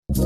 Good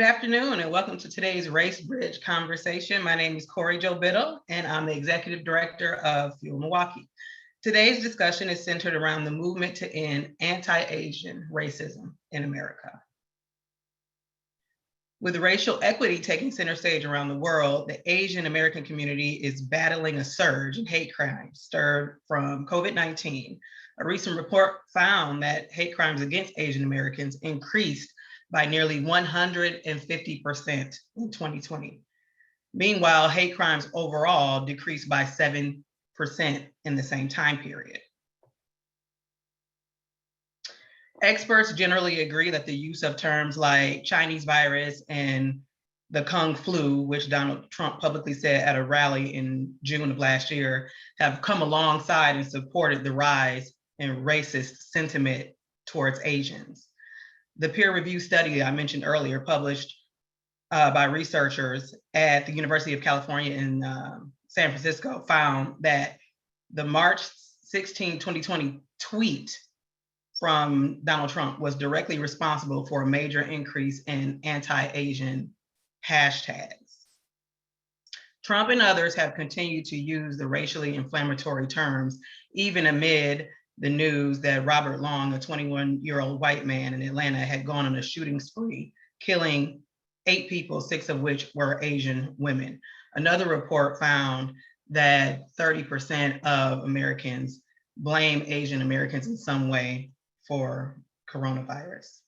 afternoon and welcome to today's Race Bridge conversation. My name is Corey Jo Biddle and I'm the Executive Director of Fuel Milwaukee. Today's discussion is centered around the movement to end anti-Asian racism in America. With racial equity taking center stage around the world, the Asian American community is battling a surge in hate crimes stirred from COVID-19. A recent report found that hate crimes against Asian Americans increased by nearly 150% in 2020. Meanwhile, hate crimes overall decreased by 7% in the same time period. Experts generally agree that the use of terms like Chinese virus and the Kung flu, which Donald Trump publicly said at a rally in June of last year, have come alongside and supported the rise in racist sentiment towards Asians. The peer-reviewed study I mentioned earlier, published by researchers at the University of California in San Francisco, found that the March 16, 2020 tweet from Donald Trump was directly responsible for a major increase in anti-Asian hashtags. Trump and others have continued to use the racially inflammatory terms, even amid the news that Robert Long, a 21-year-old white man in Atlanta, had gone on a shooting spree, killing 8 people, 6 of which were Asian women. Another report found that 30% of Americans blame Asian Americans in some way for coronavirus.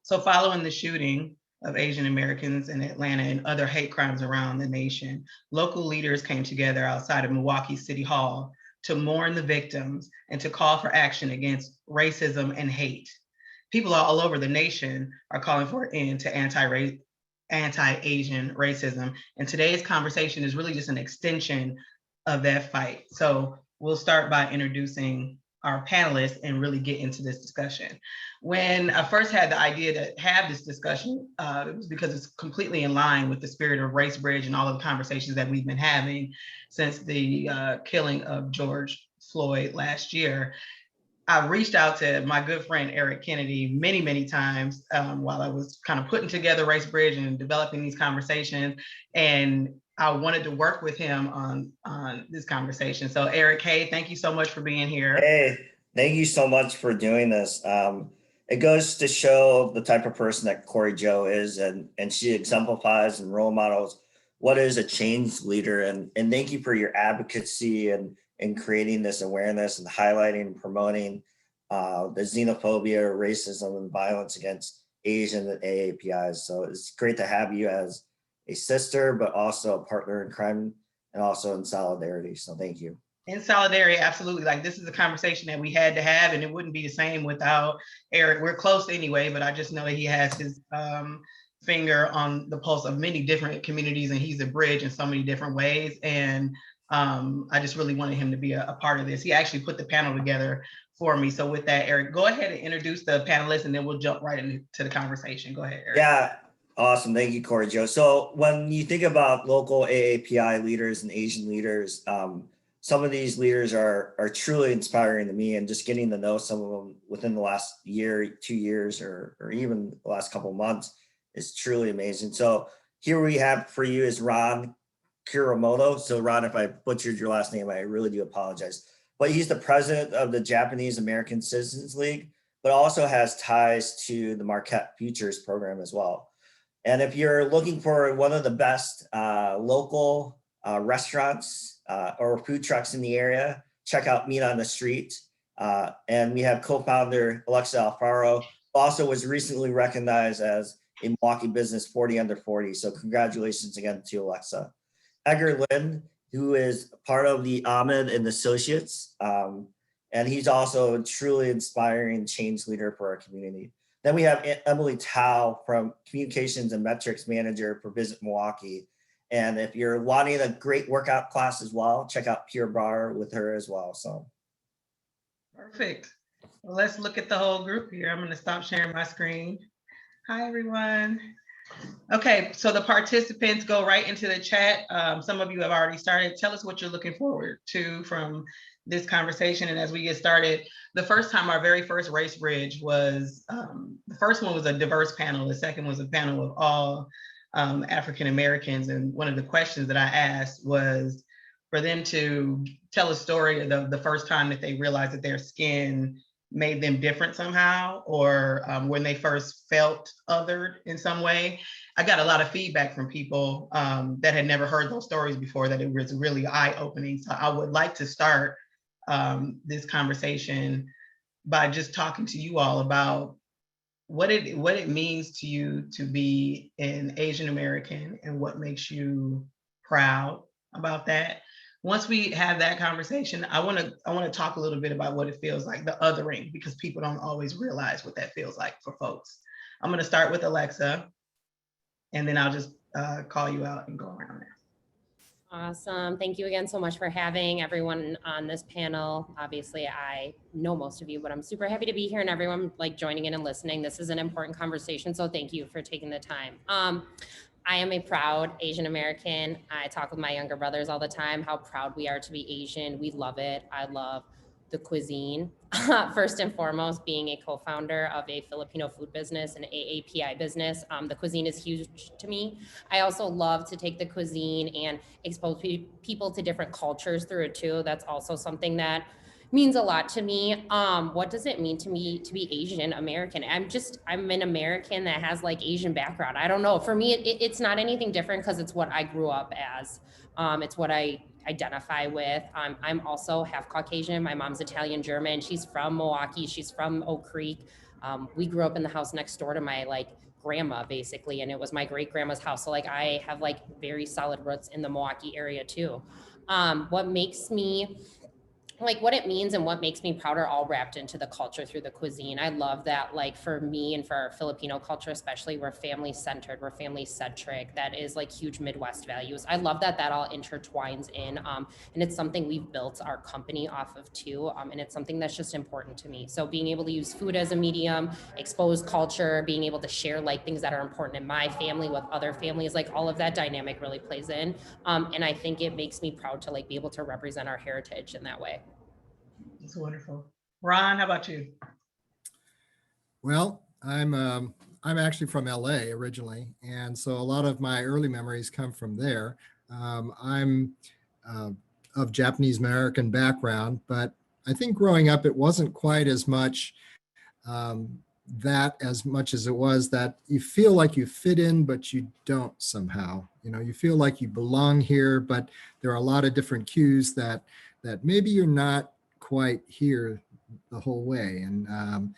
So following the shooting of Asian Americans in Atlanta and other hate crimes around the nation, local leaders came together outside of Milwaukee City Hall to mourn the victims and to call for action against racism and hate. People all over the nation are calling for an end to anti-Asian racism. And today's conversation is really just an extension of that fight. So we'll start by introducing our panelists and really get into this discussion. When I first had the idea to have this discussion, it was because it's completely in line with the spirit of Race Bridge and all of the conversations that we've been having since the killing of George Floyd last year. I reached out to my good friend Eric Kennedy many, many times while I was kind of putting together Race Bridge and developing these conversations. And I wanted to work with him on this conversation. So Eric, hey, thank you so much for being here. Hey, thank you so much for doing this. It goes to show the type of person that Corey Jo is, and she exemplifies and role models what is a change leader. And thank you for your advocacy and creating this awareness and highlighting and promoting the xenophobia, racism, and violence against Asian and AAPIs. So it's great to have you as a sister, but also a partner in crime and also in solidarity. So thank you. In solidarity, absolutely. Like, this is a conversation that we had to have, and it wouldn't be the same without Eric. We're close anyway, but I just know that he has his finger on the pulse of many different communities, and he's a bridge in so many different ways. And I just really wanted him to be a part of this. He actually put the panel together for me. So with that, Eric, go ahead and introduce the panelists, and then we'll jump right into the conversation. Go ahead, Eric. Yeah, awesome. Thank you, Corey Joe. So when you think about local AAPI leaders and Asian leaders, some of these leaders are truly inspiring to me, and just getting to know some of them within the last year, 2 years, or even the last couple of months is truly amazing. So here we have for you is Ron Kuramoto. So Ron, if I butchered your last name, I really do apologize. But he's the president of the Japanese American Citizens League, but also has ties to the Marquette Futures program as well. And if you're looking for one of the best local restaurants or food trucks in the area, check out Meat on the Street. And we have co-founder Alexa Alfaro, who also was recently recognized as a Milwaukee Business 40 Under 40. So congratulations again to Alexa. Edgar Lin, who is part of the Ahmed and Associates. And he's also a truly inspiring change leader for our community. Then we have Emily Tao from Communications and Metrics Manager for Visit Milwaukee. And if you're wanting a great workout class as well, check out Pure Bar with her as well. So perfect. Well, let's look at the whole group here. I'm going to stop sharing my screen. Hi, everyone. Okay, so the participants go right into the chat. Some of you have already started. Tell us what you're looking forward to from this conversation. And as we get started, the first time, our very first Race Bridge was, the first one was a diverse panel. The second was a panel of all African Americans. And one of the questions that I asked was for them to tell a story of the first time that they realized that their skin made them different somehow, or when they first felt othered in some way. I got a lot of feedback from people that had never heard those stories before, that it was really eye-opening. So I would like to start this conversation by just talking to you all about what it means to you to be an Asian American, and what makes you proud about that. Once we have that conversation, I want to talk a little bit about what it feels like, the othering, because people don't always realize what that feels like for folks. I'm going to start with Alexa, and then I'll just call you out and go around there. Awesome. Thank you again so much for having everyone on this panel. Obviously, I know most of you, but I'm super happy to be here, and everyone like joining in and listening. This is an important conversation, so thank you for taking the time. I am a proud Asian American. I talk with my younger brothers all the time how proud we are to be Asian. We love it. I love the cuisine. First and foremost, being a co-founder of a Filipino food business and AAPI business, the cuisine is huge to me. I also love to take the cuisine and expose people to different cultures through it too. That's also something that means a lot to me. What does it mean to me to be Asian American? I'm an American that has like Asian background. I don't know. For me, it's not anything different because it's what I grew up as. It's what I identify with. I'm also half Caucasian. My mom's Italian German. She's from Milwaukee. She's from Oak Creek. We grew up in the house next door to my like grandma basically, and it was my great grandma's house. So like I have like very solid roots in the Milwaukee area too. What makes me like what it means and what makes me proud are all wrapped into the culture through the cuisine. I love that, like for me and for our Filipino culture, especially, we're family centered, we're family centric. That is like huge Midwest values. I love that that all intertwines in, and it's something we've built our company off of too. And it's something that's just important to me. So being able to use food as a medium, expose culture, being able to share like things that are important in my family with other families, like all of that dynamic really plays in. And I think it makes me proud to like be able to represent our heritage in that way. That's wonderful. Ron, how about you? Well, I'm actually from LA originally, and so a lot of my early memories come from there. I'm of Japanese American background, but I think growing up it wasn't quite as much that as much as it was that you feel like you fit in, but you don't somehow. You know, you feel like you belong here, but there are a lot of different cues that maybe you're not quite here the whole way. And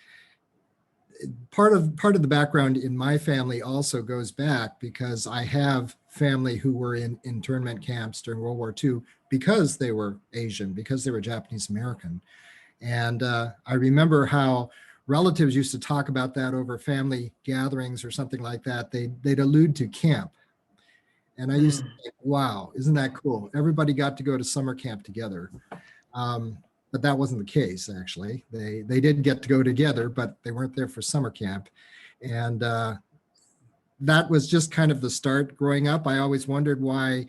part of the background in my family also goes back because I have family who were in internment camps during World War II because they were Asian, because they were Japanese American. And I remember how relatives used to talk about that over family gatherings or something like that. They'd allude to camp. And I used to think, wow, isn't that cool? Everybody got to go to summer camp together. But that wasn't the case, actually. They did get to go together, but they weren't there for summer camp. And that was just kind of the start growing up. I always wondered why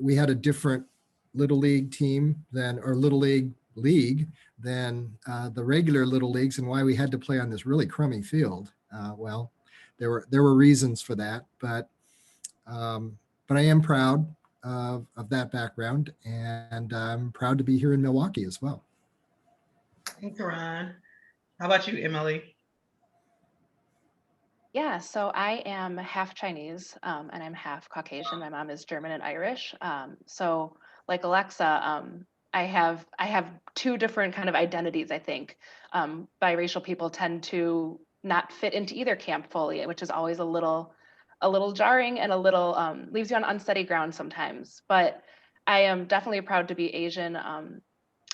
we had a different Little League team or Little League than the regular Little Leagues, and why we had to play on this really crummy field. Well, there were reasons for that, but I am proud of that background, and I'm proud to be here in Milwaukee as well. Thanks, Ron. How about you, Emily? Yeah, so I am half Chinese and I'm half Caucasian. My mom is German and Irish. So like Alexa, I have two different kind of identities, I think. Biracial people tend to not fit into either camp fully, which is always a little jarring and a little leaves you on unsteady ground sometimes. But I am definitely proud to be Asian.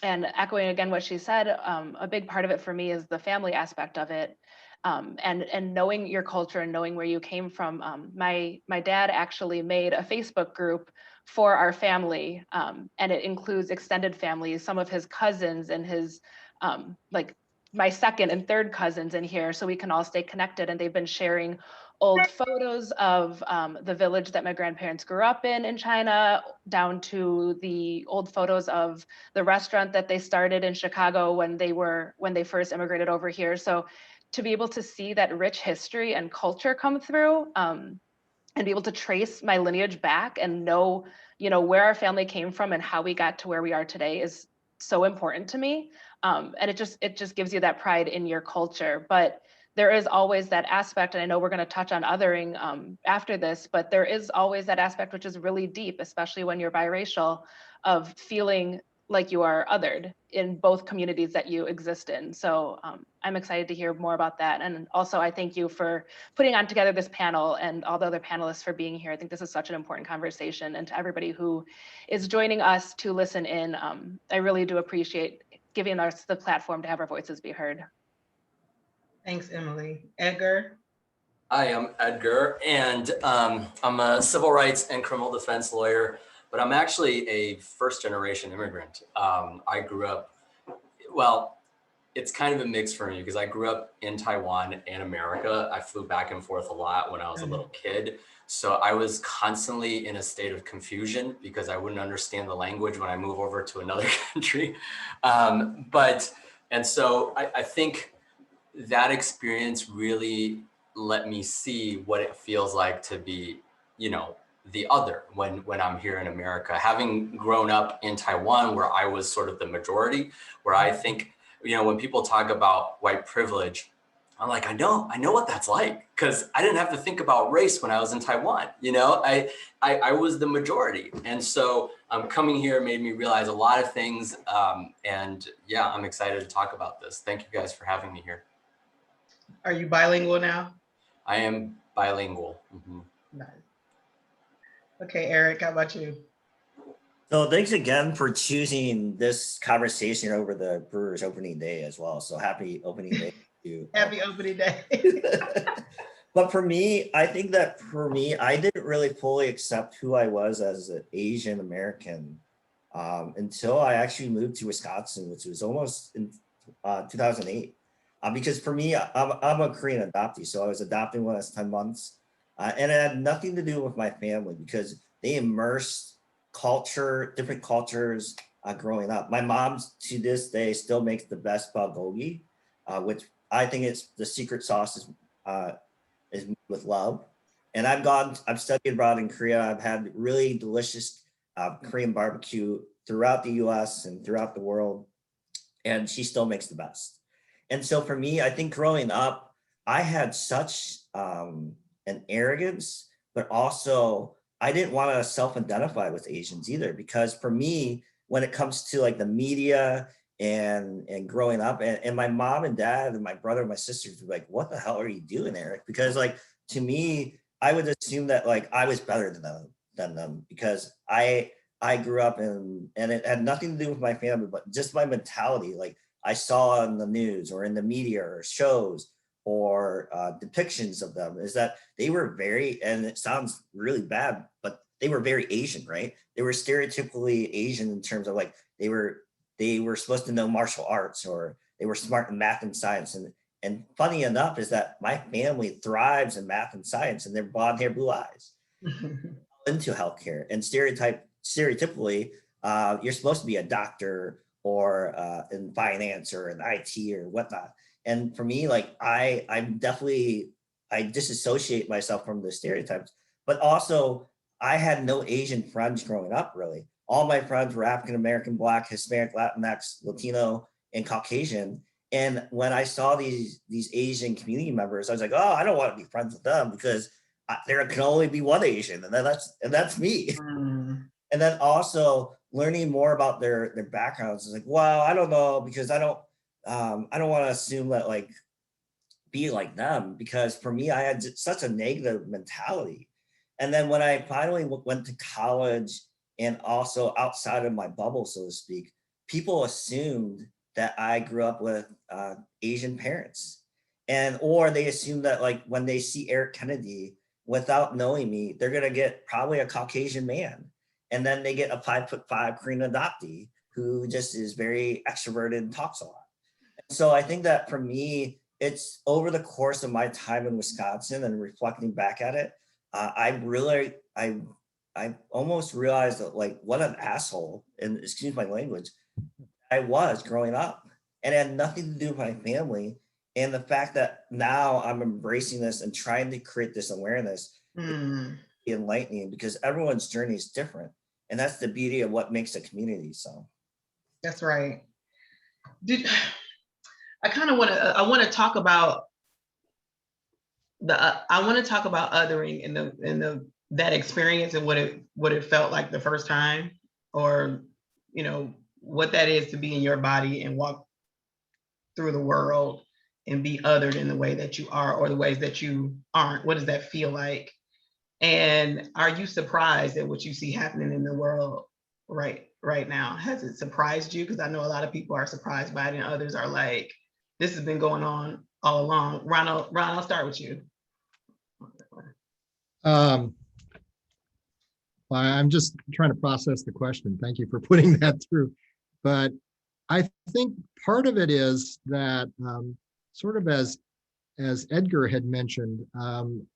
And echoing again what she said, a big part of it for me is the family aspect of it. And knowing your culture and knowing where you came from. My dad actually made a Facebook group for our family, and it includes extended families, some of his cousins and his like my second and third cousins in here, so we can all stay connected. And they've been sharing old photos of the village that my grandparents grew up in China, down to the old photos of the restaurant that they started in Chicago when they first immigrated over here. So to be able to see that rich history and culture come through, and be able to trace my lineage back and know, where our family came from and how we got to where we are today is so important to me. And it just gives you that pride in your culture. But there is always that aspect, and I know we're going to touch on othering after this, but there is always that aspect which is really deep, especially when you're biracial, of feeling like you are othered in both communities that you exist in. So I'm excited to hear more about that. And also I thank you for putting on together this panel and all the other panelists for being here. I think this is such an important conversation, and to everybody who is joining us to listen in, I really do appreciate giving us the platform to have our voices be heard. Thanks, Emily. Edgar? Hi, I'm Edgar, and I'm a civil rights and criminal defense lawyer, but I'm actually a first-generation immigrant. I grew up, well, it's kind of a mix for me because I grew up in Taiwan and America. I flew back and forth a lot when I was a little kid. So I was constantly in a state of confusion because I wouldn't understand the language when I move over to another country. And so I think that experience really let me see what it feels like to be, the other when I'm here in America. Having grown up in Taiwan, where I was sort of the majority, where I think, when people talk about white privilege, I'm like, I know what that's like, because I didn't have to think about race when I was in Taiwan. I was the majority. And so coming here made me realize a lot of things. And yeah, I'm excited to talk about this. Thank you guys for having me here. Are you bilingual now? I am bilingual. Mm-hmm. Nice. Okay, Eric, how about you? So thanks again for choosing this conversation over the Brewers opening day as well. So happy opening day to you. Happy opening day. But for me, I think I didn't really fully accept who I was as an Asian American until I actually moved to Wisconsin, which was almost in 2008. Because for me, I'm a Korean adoptee, so I was adopting when I was 10 months. And it had nothing to do with my family because they immersed different cultures growing up. My mom to this day still makes the best bulgogi, which I think it's the secret sauce is made with love. And I've studied abroad in Korea. I've had really delicious Korean barbecue throughout the US and throughout the world. And she still makes the best. And so for me, I think growing up, I had such an arrogance, but also I didn't want to self-identify with Asians either, because for me, when it comes to like the media and growing up, and my mom and dad and my brother and my sisters were like, what the hell are you doing, Eric? Because like, to me, I would assume that like I was better than them because I grew up in, and it had nothing to do with my family, but just my mentality. Like I saw in the news or in the media or shows or depictions of them, is that they were very, and it sounds really bad, but they were very Asian, right? They were stereotypically Asian in terms of like, they were supposed to know martial arts, or they were smart in math and science. And funny enough is that my family thrives in math and science, and they're blonde hair, blue eyes, into healthcare. And stereotypically, you're supposed to be a doctor or in finance or in IT or whatnot. And for me, like I disassociate myself from the stereotypes, but also I had no Asian friends growing up, really. All my friends were African American, Black, Hispanic, Latinx, Latino, and Caucasian. And when I saw these Asian community members, I was like, oh, I don't want to be friends with them because there can only be one Asian, and that's me. Mm. And then also learning more about their backgrounds is like, wow, I don't know, because I don't want to assume that like be like them, because for me, I had such a negative mentality. And then when I finally went to college and also outside of my bubble, so to speak, people assumed that I grew up with Asian parents, or they assumed that like when they see Eric Kennedy, without knowing me, they're gonna get probably a Caucasian man, and then they get a 5'5" Korean adoptee who just is very extroverted and talks a lot. So I think that for me, it's over the course of my time in Wisconsin and reflecting back at it, I almost realized that like what an asshole, and excuse my language, I was growing up, and it had nothing to do with my family. And the fact that now I'm embracing this and trying to create this awareness Mm. is enlightening, because everyone's journey is different. And that's the beauty of what makes a community. So That's right. I want to talk about othering in that experience and what it felt like the first time, or what that is to be in your body and walk through the world and be othered in the way that you are or the ways that you aren't. What does that feel like? And are you surprised at what you see happening in the world right now? Has it surprised you? Because I know a lot of people are surprised by it, and others are like, this has been going on all along. Ron, I'll start with you. Well, I'm just trying to process the question. Thank you for putting that through. But I think part of it is that sort of as Edgar had mentioned,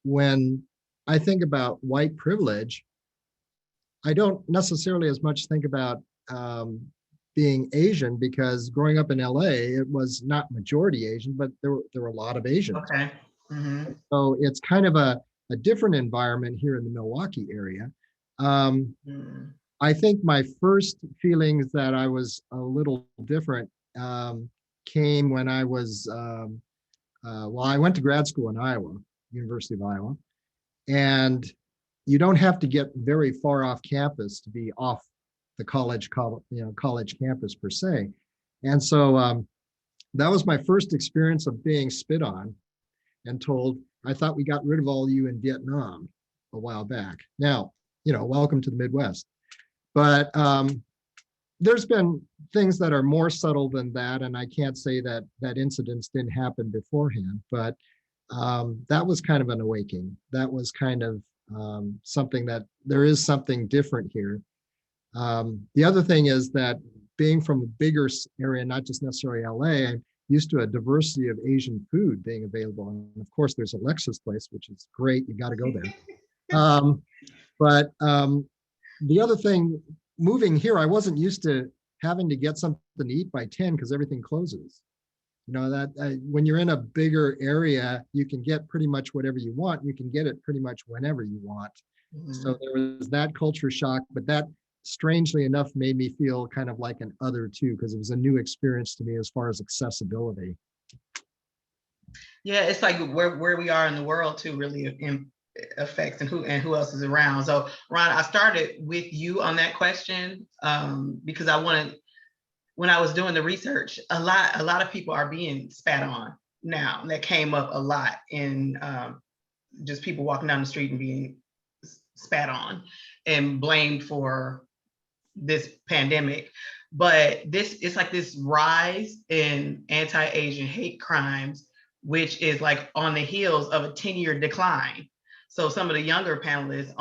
when I think about white privilege, I don't necessarily as much think about being Asian, because growing up in LA, it was not majority Asian, but there were a lot of Asians. Okay. Mm-hmm. So it's kind of a different environment here in the Milwaukee area. I think my first feelings that I was a little different came when I was, I went to grad school in Iowa, University of Iowa, and you don't have to get very far off campus to be off the college campus per se. And so that was my first experience of being spit on and told, I thought we got rid of all you in Vietnam a while back. Now, welcome to the Midwest. But there's been things that are more subtle than that, and I can't say that incidents didn't happen beforehand, but that was kind of an awakening. That was kind of something that there is something different here. The other thing is that being from a bigger area, not just necessarily LA, I'm used to a diversity of Asian food being available. And of course, there's Alexa's place, which is great. You got to go there. But the other thing, moving here, I wasn't used to having to get something to eat by 10 because everything closes. That when you're in a bigger area, you can get pretty much whatever you want. You can get it pretty much whenever you want. Mm-hmm. So there was that culture shock, but that strangely enough made me feel kind of like an other too, because it was a new experience to me as far as accessibility. Yeah, it's like where we are in the world too really affects and who else is around. So Ron, I started with you on that question because I wanted when I was doing the research, a lot of people are being spat on now. That came up a lot in just people walking down the street and being spat on and blamed for this pandemic. But it's like this rise in anti-Asian hate crimes, which is like on the heels of a 10-year decline. So some of the younger panelists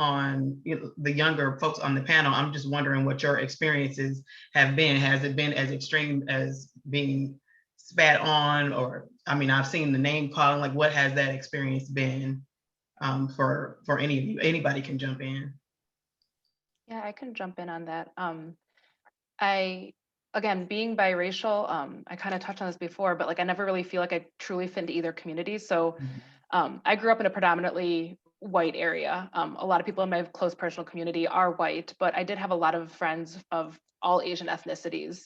the younger folks on the panel, I'm just wondering what your experiences have been. Has it been as extreme as being spat on? Or, I mean, I've seen the name calling, like what has that experience been for any of you? Anybody can jump in. Yeah, I can jump in on that. Again, being biracial, I kind of touched on this before, but like I never really feel like I truly fit into either community. So I grew up in a predominantly white area. A lot of people in my close personal community are white, but I did have a lot of friends of all Asian ethnicities.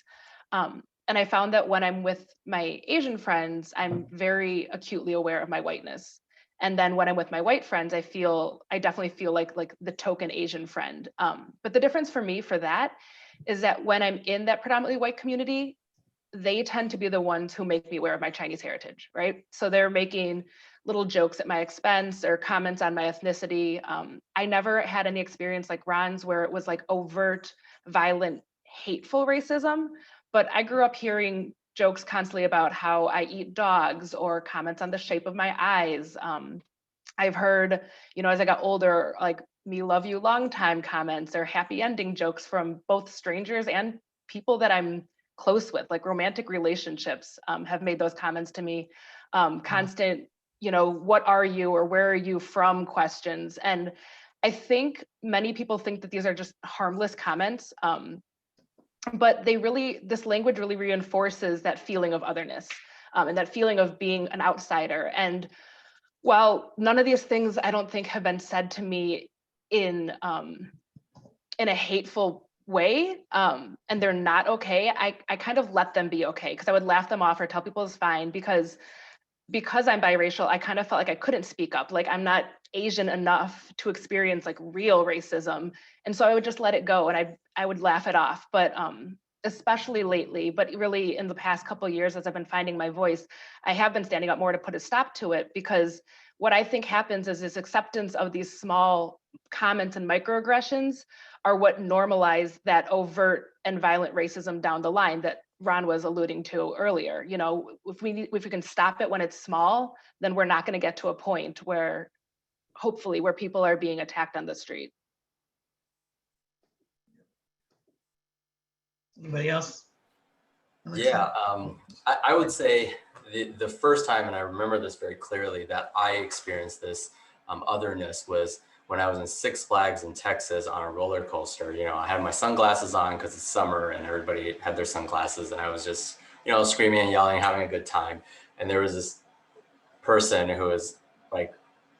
And I found that when I'm with my Asian friends, I'm very acutely aware of my whiteness. And then when I'm with my white friends, I definitely feel like the token Asian friend. But the difference for me for that is that when I'm in that predominantly white community, they tend to be the ones who make me aware of my Chinese heritage, right? So they're making little jokes at my expense or comments on my ethnicity. I never had any experience like Ron's where it was like overt, violent, hateful racism, but I grew up hearing jokes constantly about how I eat dogs or comments on the shape of my eyes. I've heard, as I got older, like me love you long time comments or happy ending jokes from both strangers and people that I'm close with, like romantic relationships have made those comments to me. Constant, what are you or where are you from questions. And I think many people think that these are just harmless comments, but this language really reinforces that feeling of otherness and that feeling of being an outsider. And while none of these things I don't think have been said to me in a hateful way, and they're not okay, I kind of let them be okay because I would laugh them off or tell people it's fine because I'm biracial, I kind of felt like I couldn't speak up. Like I'm not Asian enough to experience like real racism. And so I would just let it go and I would laugh it off. But especially lately, but really in the past couple of years, as I've been finding my voice, I have been standing up more to put a stop to it, because what I think happens is this acceptance of these small comments and microaggressions are what normalize that overt and violent racism down the line that Ron was alluding to earlier. If we can stop it when it's small, then we're not going to get to a point where hopefully where people are being attacked on the street. Anybody else? Yeah, I would say the first time, and I remember this very clearly, that I experienced this otherness was when I was in Six Flags in Texas on a roller coaster. I had my sunglasses on because it's summer and everybody had their sunglasses, and I was just, screaming and yelling, having a good time. And there was this person who was like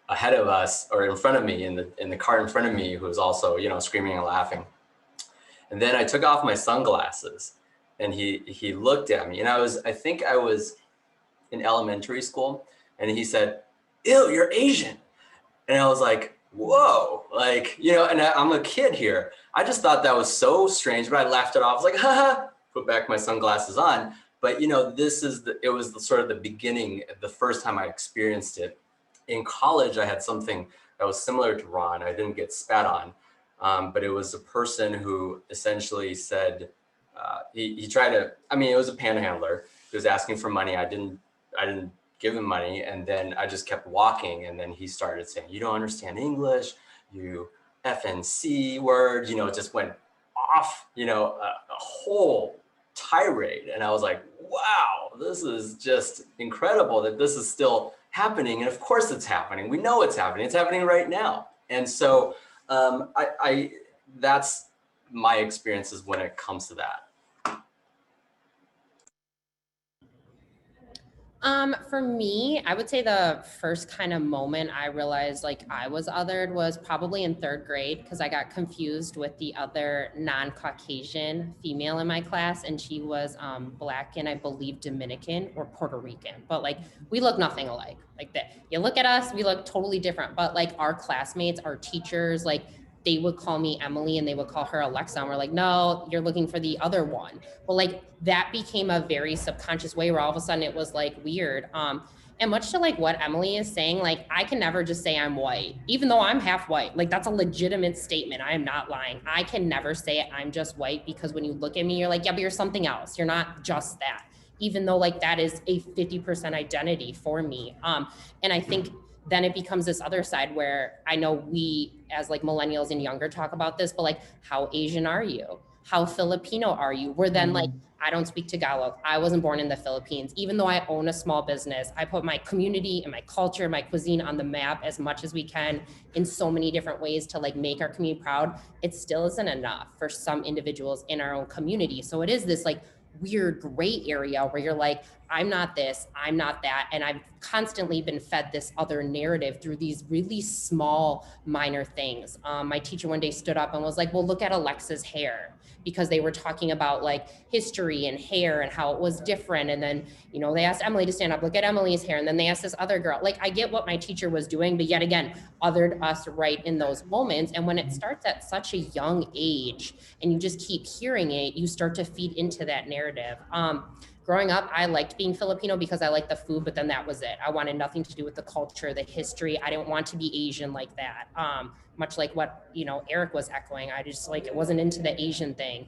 ahead of us or in front of me in the car in front of me, who was also, screaming and laughing. And then I took off my sunglasses and he looked at me, and I think I was in elementary school, and he said, "Ew, you're Asian." And I was like, whoa, and I'm a kid here. I just thought that was so strange, but I laughed it off. I was like, haha, put back my sunglasses on. But it was sort of the beginning, the first time I experienced it. In college, I had something that was similar to Ron. I didn't get spat on, but it was a person who essentially said, he tried to, it was a panhandler. He was asking for money. I didn't give him money. And then I just kept walking. And then he started saying, "You don't understand English, you FNC word," it just went off, a whole tirade. And I was like, wow, this is just incredible that this is still happening. And of course it's happening. We know it's happening. It's happening right now. And so that's my experiences when it comes to that. For me, I would say the first kind of moment I realized like I was othered was probably in third grade, because I got confused with the other non-Caucasian female in my class, and she was Black and I believe Dominican or Puerto Rican, but like we look nothing alike. Like that, you look at us, we look totally different, but like our classmates, our teachers, like they would call me Emily and they would call her Alexa, and we're like, no, you're looking for the other one. But like that became a very subconscious way where all of a sudden it was like weird. And much to like what Emily is saying, like I can never just say I'm white, even though I'm half white. Like that's a legitimate statement. I am not lying. I can never say I'm just white, because when you look at me, you're like, yeah, but you're something else. You're not just that, even though like that is a 50% identity for me. And I think then it becomes this other side where I know we as like millennials and younger talk about this, but like, how Asian are you? How Filipino are you? We're then like, I don't speak Tagalog. I wasn't born in the Philippines. Even though I own a small business, I put my community and my culture, my cuisine on the map as much as we can in so many different ways to like make our community proud. It still isn't enough for some individuals in our own community. So it is this like weird gray area where you're like, I'm not this, I'm not that. And I've constantly been fed this other narrative through these really small, minor things. My teacher one day stood up and was like, well, look at Alexa's hair, because they were talking about like history and hair and how it was different. And then, you know, they asked Emily to stand up, look at Emily's hair. And then they asked this other girl, like, I get what my teacher was doing, but yet again, othered us right in those moments. And when it starts at such a young age and you just keep hearing it, you start to feed into that narrative. Growing up, I liked being Filipino because I liked the food, but then that was it. I wanted nothing to do with the culture, the history. I didn't want to be Asian like that. Much like what, you know, Eric was echoing. I just like, it wasn't into the Asian thing.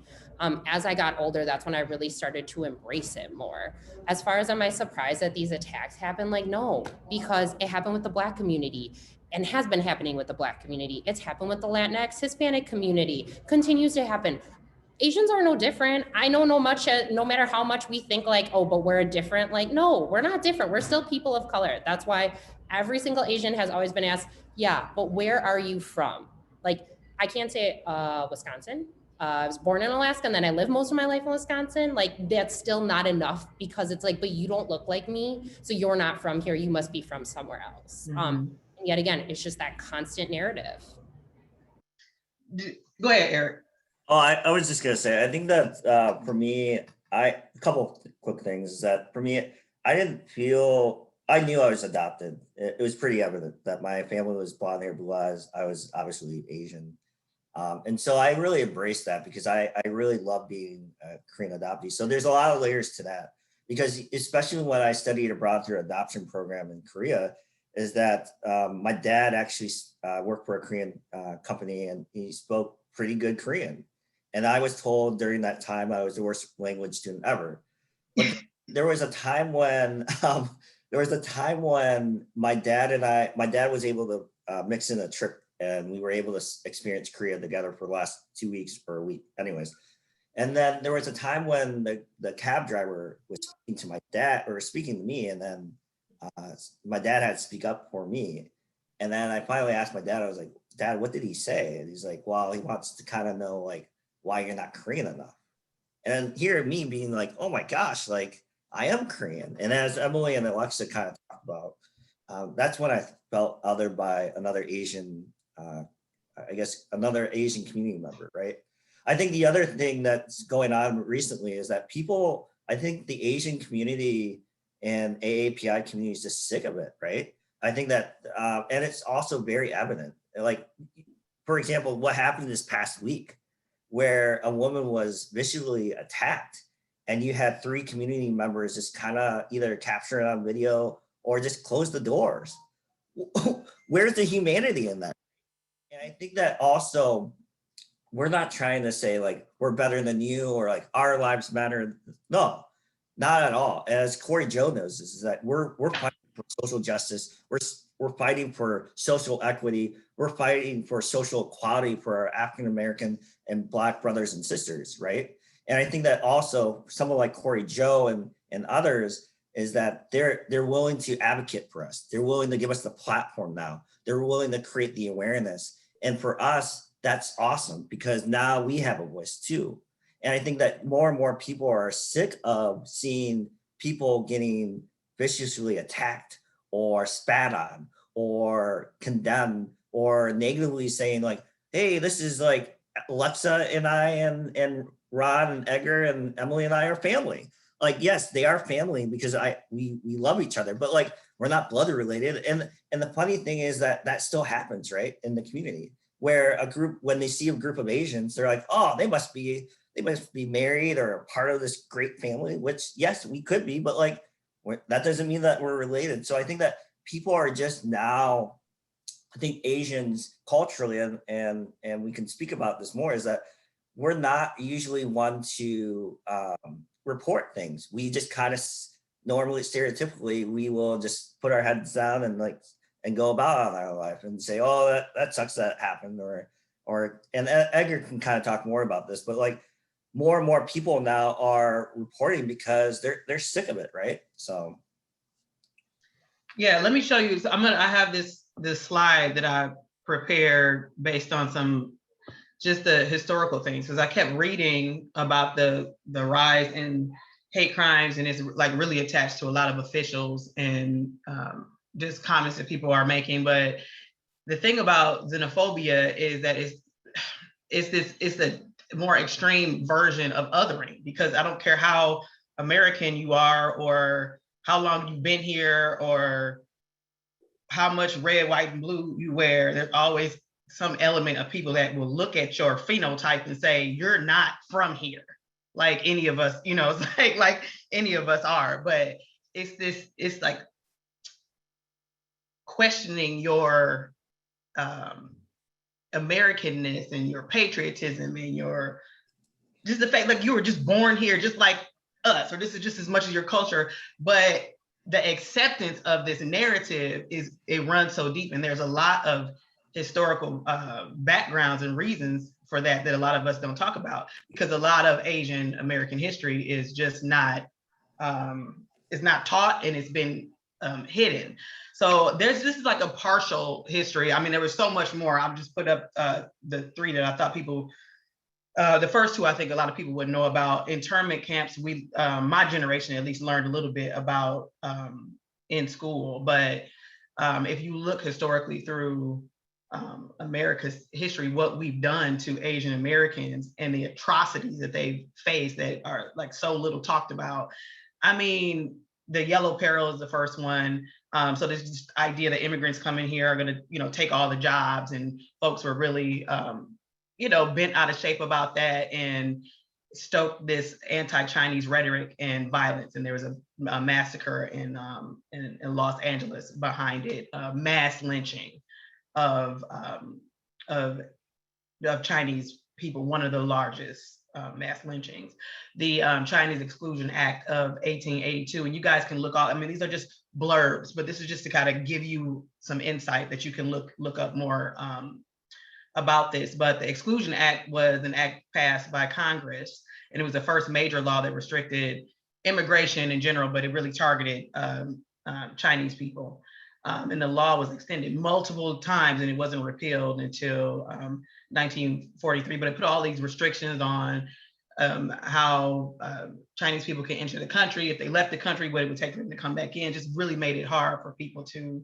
As I got older, that's when I really started to embrace it more. As far as am I surprised that these attacks happen? Like, no, because it happened with the Black community and has been happening with the Black community. It's happened with the Latinx, Hispanic community, continues to happen. Asians are no different. I know no matter how much we think like, oh, but we're different. Like, no, we're not different. We're still people of color. That's why every single Asian has always been asked, yeah, but where are you from? Like, I can't say Wisconsin. I was born in Alaska and then I lived most of my life in Wisconsin. Like, that's still not enough, because it's like, but you don't look like me, so you're not from here. You must be from somewhere else. And yet again, it's just that constant narrative. Go ahead, Eric. Oh, I was just gonna say, I think that for me, a couple quick things is that for me, I knew I was adopted. It was pretty evident that my family was blonde hair, blue eyes. I was obviously Asian. And so I really embraced that because I really love being a Korean adoptee. So there's a lot of layers to that, because especially when I studied abroad through an adoption program in Korea, is that my dad actually worked for a Korean company and he spoke pretty good Korean. And I was told during that time I was the worst language student ever. But there was a time when my dad was able to mix in a trip and we were able to experience Korea together for the last 2 weeks or a week anyways. And then there was a time when the cab driver was speaking to my dad or speaking to me, and then my dad had to speak up for me. And then I finally asked my dad, I was like, Dad, what did he say? And he's like, well, he wants to kind of know like why you're not Korean enough. And here me being like, oh my gosh, like I am Korean. And as Emily and Alexa kind of talked about, that's when I felt othered by another Asian, another Asian community member, right? I think the other thing that's going on recently is that I think the Asian community and AAPI community is just sick of it, right? I think that, and it's also very evident. Like, for example, what happened this past week, where a woman was visually attacked and you had 3 community members just kind of either capture it on video or just close the doors. Where's the humanity in that? And I think that also, we're not trying to say like, we're better than you or like our lives matter. No, not at all. As Corey Joe knows, is that we're fighting for social justice. We're fighting for social equity. We're fighting for social equality for our African-American and Black brothers and sisters, right? And I think that also someone like Corey Joe and others is that they're willing to advocate for us. They're willing to give us the platform now. They're willing to create the awareness. And for us, that's awesome because now we have a voice too. And I think that more and more people are sick of seeing people getting viciously attacked or spat on or condemned or negatively saying like, hey, this is like Alexa and I and Rod and Edgar and Emily and I are family. Like, yes, they are family because we love each other, but like, we're not blood related. And the funny thing is that still happens, right? In the community where when they see a group of Asians, they're like, oh, they must be married or a part of this great family, which yes, we could be, but like, that doesn't mean that we're related. So I think that people are just now, I think Asians culturally, and we can speak about this more, is that we're not usually one to report things. We just kind of normally, stereotypically, we will just put our heads down and go about on our life and say, oh, that sucks that happened, and Edgar can kind of talk more about this, but like more and more people now are reporting because they're sick of it, right? So yeah, let me show you. I have this slide that I prepared based on just the historical things, because I kept reading about the rise in hate crimes, and it's like really attached to a lot of officials and just comments that people are making. But the thing about xenophobia is that it's the more extreme version of othering, because I don't care how American you are or how long you've been here or how much red, white, and blue you wear, there's always some element of people that will look at your phenotype and say, you're not from here. Like any of us, it's like any of us are, but it's like questioning your Americanness and your patriotism and just the fact like you were just born here just like us, or this is just as much as your culture. But the acceptance of this narrative it runs so deep, and there's a lot of historical backgrounds and reasons for that a lot of us don't talk about, because a lot of Asian American history is just not it's not taught, and it's been hidden. So this is like a partial history. I mean, there was so much more. I've just put up the three that I thought people the first two, I think a lot of people would know about. Internment camps, my generation at least learned a little bit about in school. But if you look historically through America's history, what we've done to Asian Americans and the atrocities that they've faced that are like so little talked about. I mean, the yellow peril is the first one. So there's this idea that immigrants coming here are going to, take all the jobs, and folks were really bent out of shape about that and stoked this anti-Chinese rhetoric and violence. And there was a massacre in Los Angeles behind it, mass lynching of Chinese people, one of the largest mass lynchings. The Chinese Exclusion Act of 1882, and you guys can look all, I mean, these are just blurbs, but this is just to kind of give you some insight that you can look up more about this. But the Exclusion Act was an act passed by Congress, and it was the first major law that restricted immigration in general, but it really targeted Chinese people. And the law was extended multiple times, and it wasn't repealed until 1943. But it put all these restrictions on how Chinese people can enter the country. If they left the country, what it would take for them to come back in. Just really made it hard for people to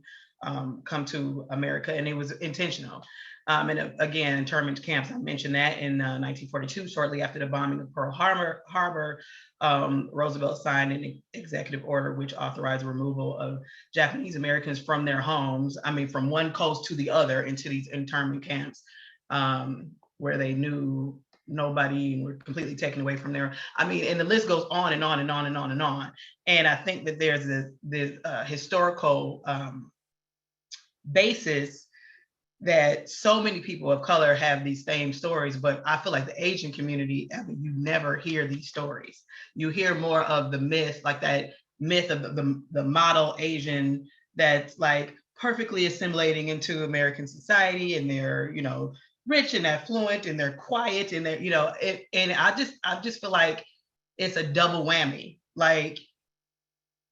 come to America, and it was intentional. And again, internment camps, I mentioned that in 1942, shortly after the bombing of Pearl Harbor, Roosevelt signed an executive order which authorized removal of Japanese Americans from their homes, from one coast to the other, into these internment camps where they knew nobody and were completely taken away from there. And the list goes on and on and on and on and on. And I think that there's this historical basis that so many people of color have these same stories, but I feel like the Asian community, you never hear these stories. You hear more of the myth, like that myth of the model Asian that's like perfectly assimilating into American society, and they're, rich and affluent, and they're quiet, and they're, and I just feel like it's a double whammy. Like,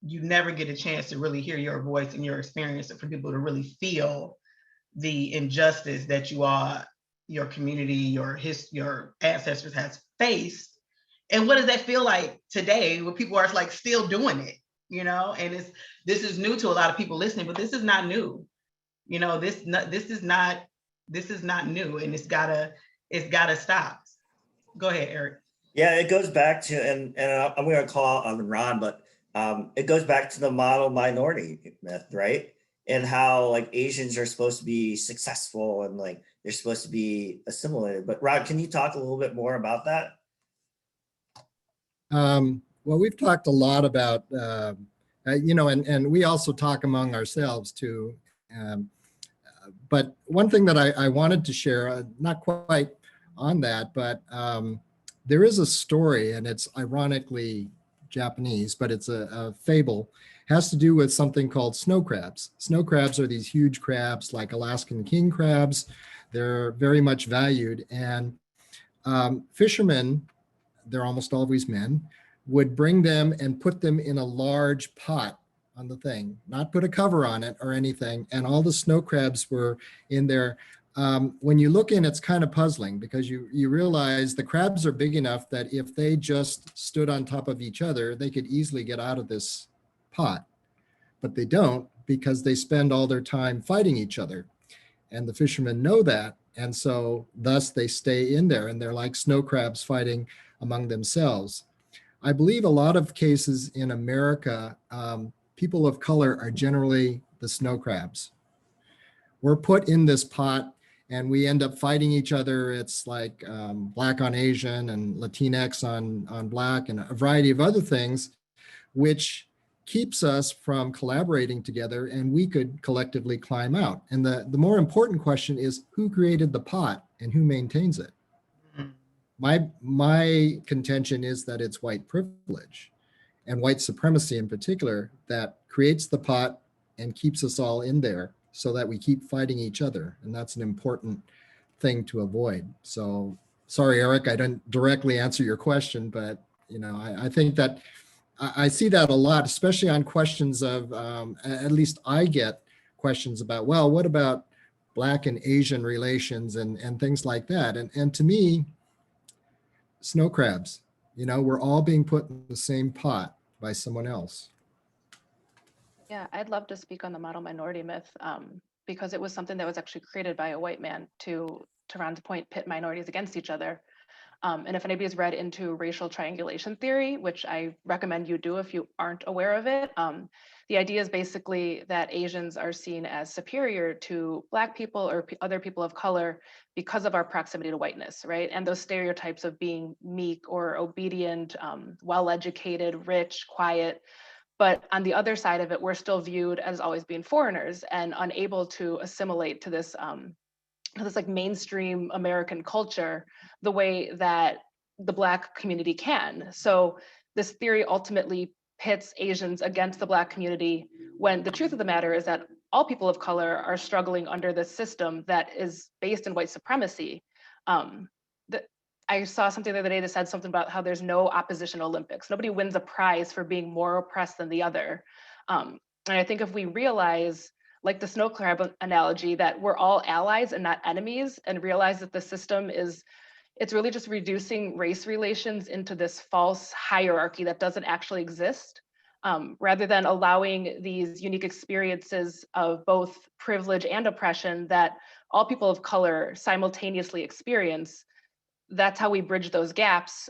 you never get a chance to really hear your voice and your experience, and for people to really feel the injustice that your community, your ancestors has faced. And what does that feel like today when people are like still doing it, and this is new to a lot of people listening, but this is not new. This is not new, and it's gotta stop. Go ahead, Eric. Yeah, it goes back to, and I'm going to call on Ron, but it goes back to the model minority myth, right? And how like Asians are supposed to be successful, and like they're supposed to be assimilated. But Rod, can you talk a little bit more about that? Well, we've talked a lot about, and we also talk among ourselves too. Um, but one thing that I wanted to share, not quite on that, but there is a story, and it's ironically Japanese, but it's a fable, has to do with something called snow crabs. Snow crabs are these huge crabs like Alaskan king crabs. They're very much valued. And fishermen, they're almost always men, would bring them and put them in a large pot on the thing, not put a cover on it or anything. And all the snow crabs were in there. When you look in, it's kind of puzzling because you realize the crabs are big enough that if they just stood on top of each other, they could easily get out of this pot. But they don't, because they spend all their time fighting each other. And the fishermen know that. And so thus they stay in there, and they're like snow crabs fighting among themselves. I believe a lot of cases in America, people of color are generally the snow crabs. We're put in this pot and we end up fighting each other. It's like Black on Asian and Latinx on Black and a variety of other things, which keeps us from collaborating together, and we could collectively climb out. And the more important question is, who created the pot and who maintains it? My contention is that it's white privilege and white supremacy in particular that creates the pot and keeps us all in there so that we keep fighting each other. And that's an important thing to avoid. So sorry, Eric, I didn't directly answer your question, but I think that I see that a lot, especially on questions of, at least I get questions about, well, what about Black and Asian relations and things like that? And to me, snow crabs, we're all being put in the same pot by someone else. Yeah, I'd love to speak on the model minority myth, because it was something that was actually created by a white man to Ron's point, pit minorities against each other. And if anybody's read into racial triangulation theory, which I recommend you do if you aren't aware of it, the idea is basically that Asians are seen as superior to Black people or other people of color because of our proximity to whiteness, right? And those stereotypes of being meek or obedient, well-educated, rich, quiet. But on the other side of it, we're still viewed as always being foreigners and unable to assimilate to this like mainstream American culture the way that the Black community can. So this theory ultimately pits Asians against the Black community, when the truth of the matter is that all people of color are struggling under this system that is based in white supremacy. I saw something the other day that said something about how there's no opposition Olympics. Nobody wins a prize for being more oppressed than the other. And I think if we realize, like the snow crab analogy, that we're all allies and not enemies, and realize that the system it's really just reducing race relations into this false hierarchy that doesn't actually exist, rather than allowing these unique experiences of both privilege and oppression that all people of color simultaneously experience. That's how we bridge those gaps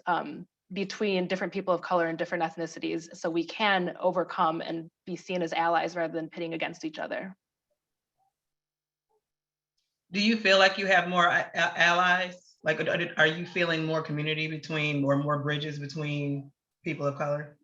between different people of color and different ethnicities, so we can overcome and be seen as allies rather than pitting against each other. Do you feel like you have more allies? Like, are you feeling more community between, or more bridges between people of color?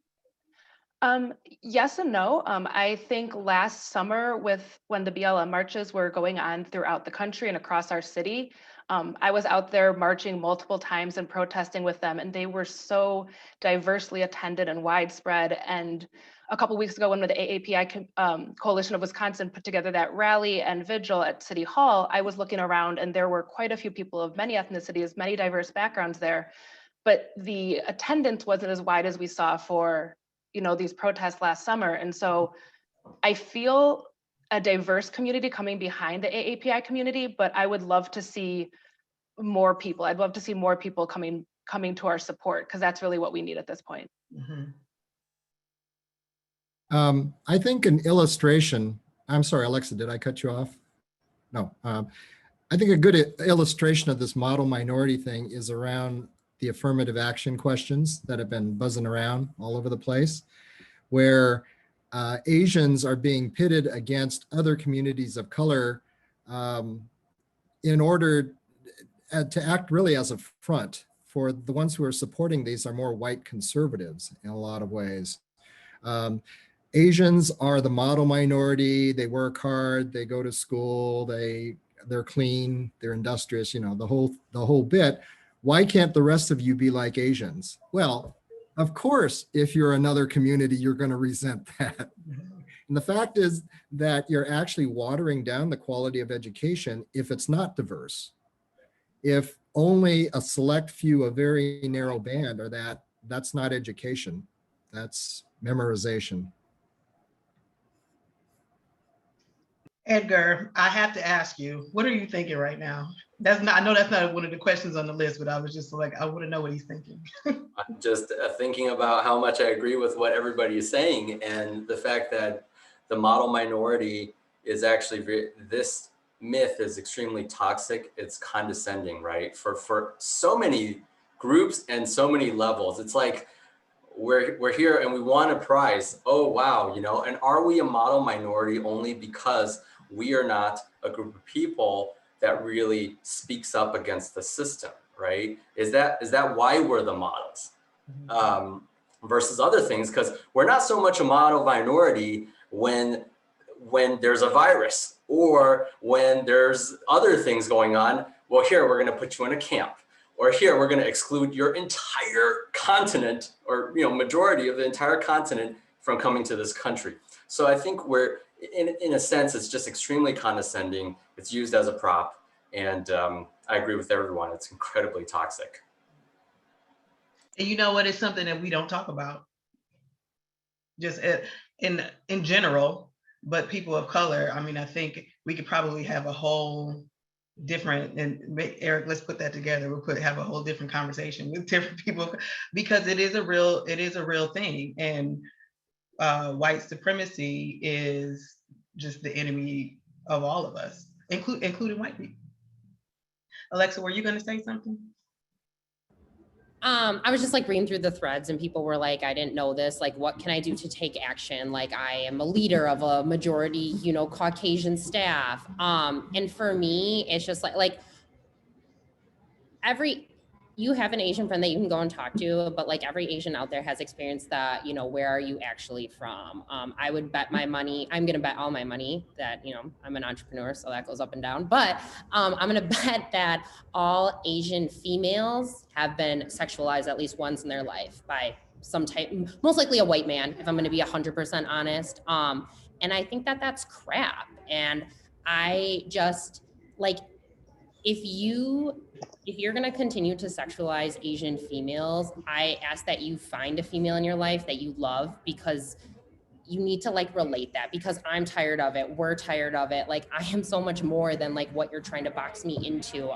Yes and no. I think last summer, when the BLM marches were going on throughout the country and across our city, I was out there marching multiple times and protesting with them, and they were so diversely attended and widespread. And a couple of weeks ago, when the AAPI Coalition of Wisconsin put together that rally and vigil at City Hall, I was looking around and there were quite a few people of many ethnicities, many diverse backgrounds there, but the attendance wasn't as wide as we saw for these protests last summer. And so I feel a diverse community coming behind the AAPI community, but I would love to see more people. I'd love to see more people coming to our support, because that's really what we need at this point. Mm-hmm. I think an illustration, I'm sorry, Alexa, did I cut you off? No. I think a good illustration of this model minority thing is around the affirmative action questions that have been buzzing around all over the place, where Asians are being pitted against other communities of color in order to act really as a front for the ones who are supporting these are more white conservatives in a lot of ways. Asians are the model minority. They work hard, they go to school, they're clean, they're industrious, the whole bit. Why can't the rest of you be like Asians? Well, of course, if you're another community, you're going to resent that. And the fact is that you're actually watering down the quality of education if it's not diverse. If only a select few, a very narrow band are that's not education. That's memorization. Edgar, I have to ask you, what are you thinking right now? I know that's not one of the questions on the list, but I was just like, I want to know what he's thinking. I'm just thinking about how much I agree with what everybody is saying, and the fact that the model minority is actually this myth is extremely toxic. It's condescending, right? For so many groups and so many levels. It's like we're here and we want a prize. Oh wow, and are we a model minority only because we are not a group of people that really speaks up against the system, right? Is that why we're the models versus other things? Because we're not so much a model minority when there's a virus or when there's other things going on. Well, here we're going to put you in a camp, or here we're going to exclude your entire continent, or majority of the entire continent from coming to this country. So I think we're in a sense, it's just extremely condescending. It's used as a prop, and I agree with everyone. It's incredibly toxic. And you know what? It's something that we don't talk about, just in general. But people of color, I mean, I think we could probably have a whole different, and Eric, let's put that together. Have a whole different conversation with different people, because it is a real thing. And white supremacy is just the enemy of all of us, including white people. Alexa, were you going to say something? I was just like reading through the threads and people were like, I didn't know this. Like, what can I do to take action? Like, I am a leader of a majority, Caucasian staff. And for me, it's just like you have an Asian friend that you can go and talk to, but like every Asian out there has experienced that, where are you actually from? I would bet I'm going to bet all my money that, I'm an entrepreneur, so that goes up and down, but I'm going to bet that all Asian females have been sexualized at least once in their life by some type, most likely a white man, if I'm going to be 100% honest. And I think that that's crap. And I just like, if you're going to continue to sexualize Asian females, I ask that you find a female in your life that you love, because you need to like relate that, because I'm tired of it. We're tired of it. Like, I am so much more than like what you're trying to box me into.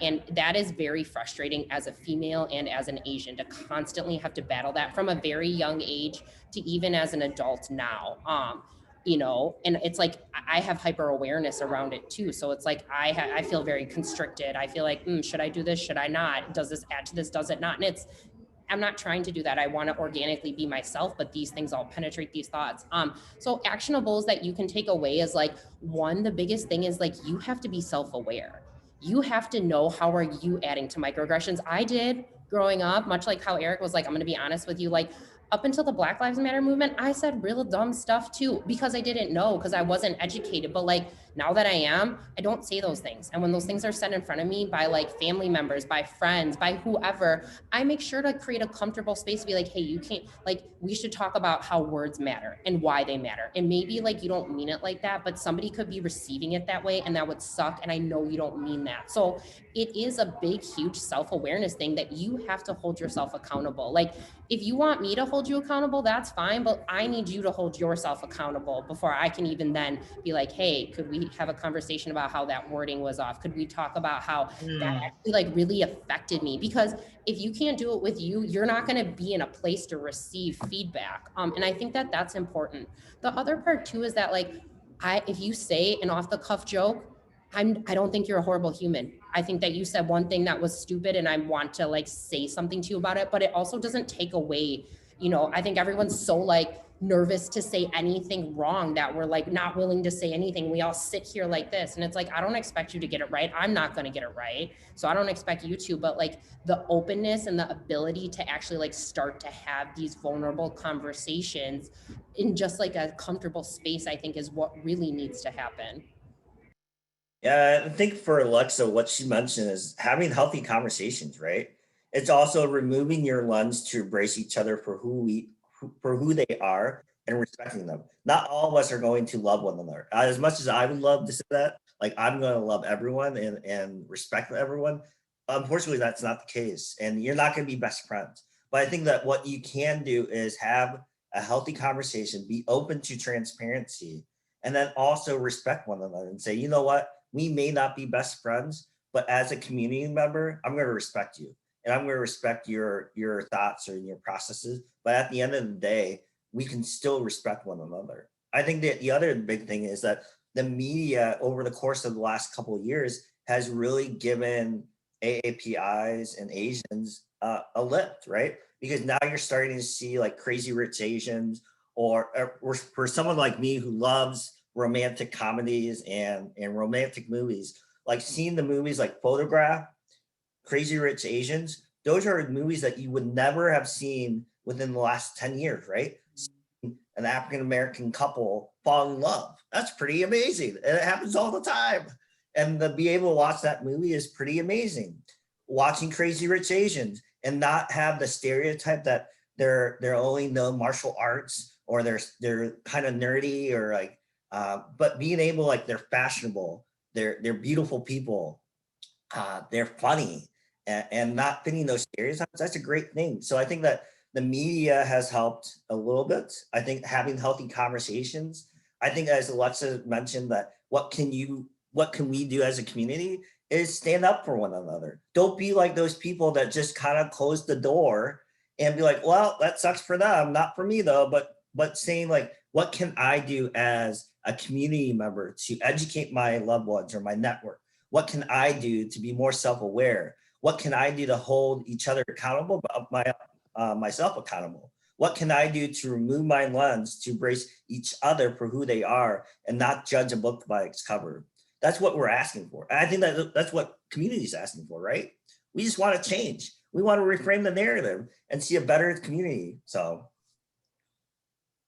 And that is very frustrating as a female and as an Asian, to constantly have to battle that from a very young age to even as an adult now. And it's like, I have hyper awareness around it too. So it's like, I feel very constricted. I feel like, should I do this? Should I not? Does this add to this? Does it not? And I'm not trying to do that. I want to organically be myself, but these things all penetrate these thoughts. So actionables that you can take away is like, one, the biggest thing is like, you have to be self-aware. You have to know, how are you adding to microaggressions? I did growing up, much like how Eric was like, I'm going to be honest with you, like, up until the Black Lives Matter movement, I said real dumb stuff too, because I didn't know, because I wasn't educated. But like, now that I am, I don't say those things. And when those things are said in front of me by like family members, by friends, by whoever, I make sure to create a comfortable space to be like, hey, you can't, like, we should talk about how words matter and why they matter. And maybe like, you don't mean it like that, but somebody could be receiving it that way, and that would suck. And I know you don't mean that. So it is a big, huge self-awareness thing that you have to hold yourself accountable. Like, if you want me to hold you accountable, that's fine, but I need you to hold yourself accountable before I can even then be like, hey, could we have a conversation about how that wording was off? Could we talk about how that actually like really affected me? Because if you can't do it with you, you're not going to be in a place to receive feedback. And I think that that's important. The other part too is that like, if you say an off the cuff joke, I don't think you're a horrible human. I think that you said one thing that was stupid and I want to like say something to you about it, but it also doesn't take away, I think everyone's so like nervous to say anything wrong, that we're like not willing to say anything. We all sit here like this. And it's like, I don't expect you to get it right. I'm not going to get it right. So I don't expect you to, but like the openness and the ability to actually like start to have these vulnerable conversations in just like a comfortable space, I think is what really needs to happen. Yeah, I think for Alexa, what she mentioned is having healthy conversations, right? It's also removing your lens to embrace each other for for who they are and respecting them. Not all of us are going to love one another. As much as I would love to say that, like I'm going to love everyone and respect everyone. Unfortunately, that's not the case, and you're not going to be best friends. But I think that what you can do is have a healthy conversation, be open to transparency, and then also respect one another and say, you know what? We may not be best friends, but as a community member, I'm going to respect you and I'm going to respect your thoughts or your processes. But at the end of the day, we can still respect one another. I think that the other big thing is that the media over the course of the last couple of years has really given AAPIs and Asians a lift, right? Because now you're starting to see like Crazy Rich Asians, or for someone like me who loves romantic comedies and romantic movies, like seeing the movies like Photograph, Crazy Rich Asians, those are movies that you would never have seen within the last 10 years, right? An African American couple fall in love. That's pretty amazing. And it happens all the time. And to be able to watch that movie is pretty amazing. Watching Crazy Rich Asians and not have the stereotype that they're only know martial arts or they're kind of nerdy or like but being able, like, they're fashionable, they're beautiful people, they're funny, and not fitting those stereotypes. That's a great thing. So I think that the media has helped a little bit. I think having healthy conversations. I think, as Alexa mentioned, that what can we do as a community is stand up for one another. Don't be like those people that just kind of close the door and be like, well, that sucks for them, not for me though. But saying like, what can I do as a community member to educate my loved ones or my network? What can I do to be more self-aware? What can I do to hold each other accountable, but myself accountable? What can I do to remove my lens to embrace each other for who they are and not judge a book by its cover? That's what we're asking for. And I think that's what community is asking for, right? We just want to change. We want to reframe the narrative and see a better community. So.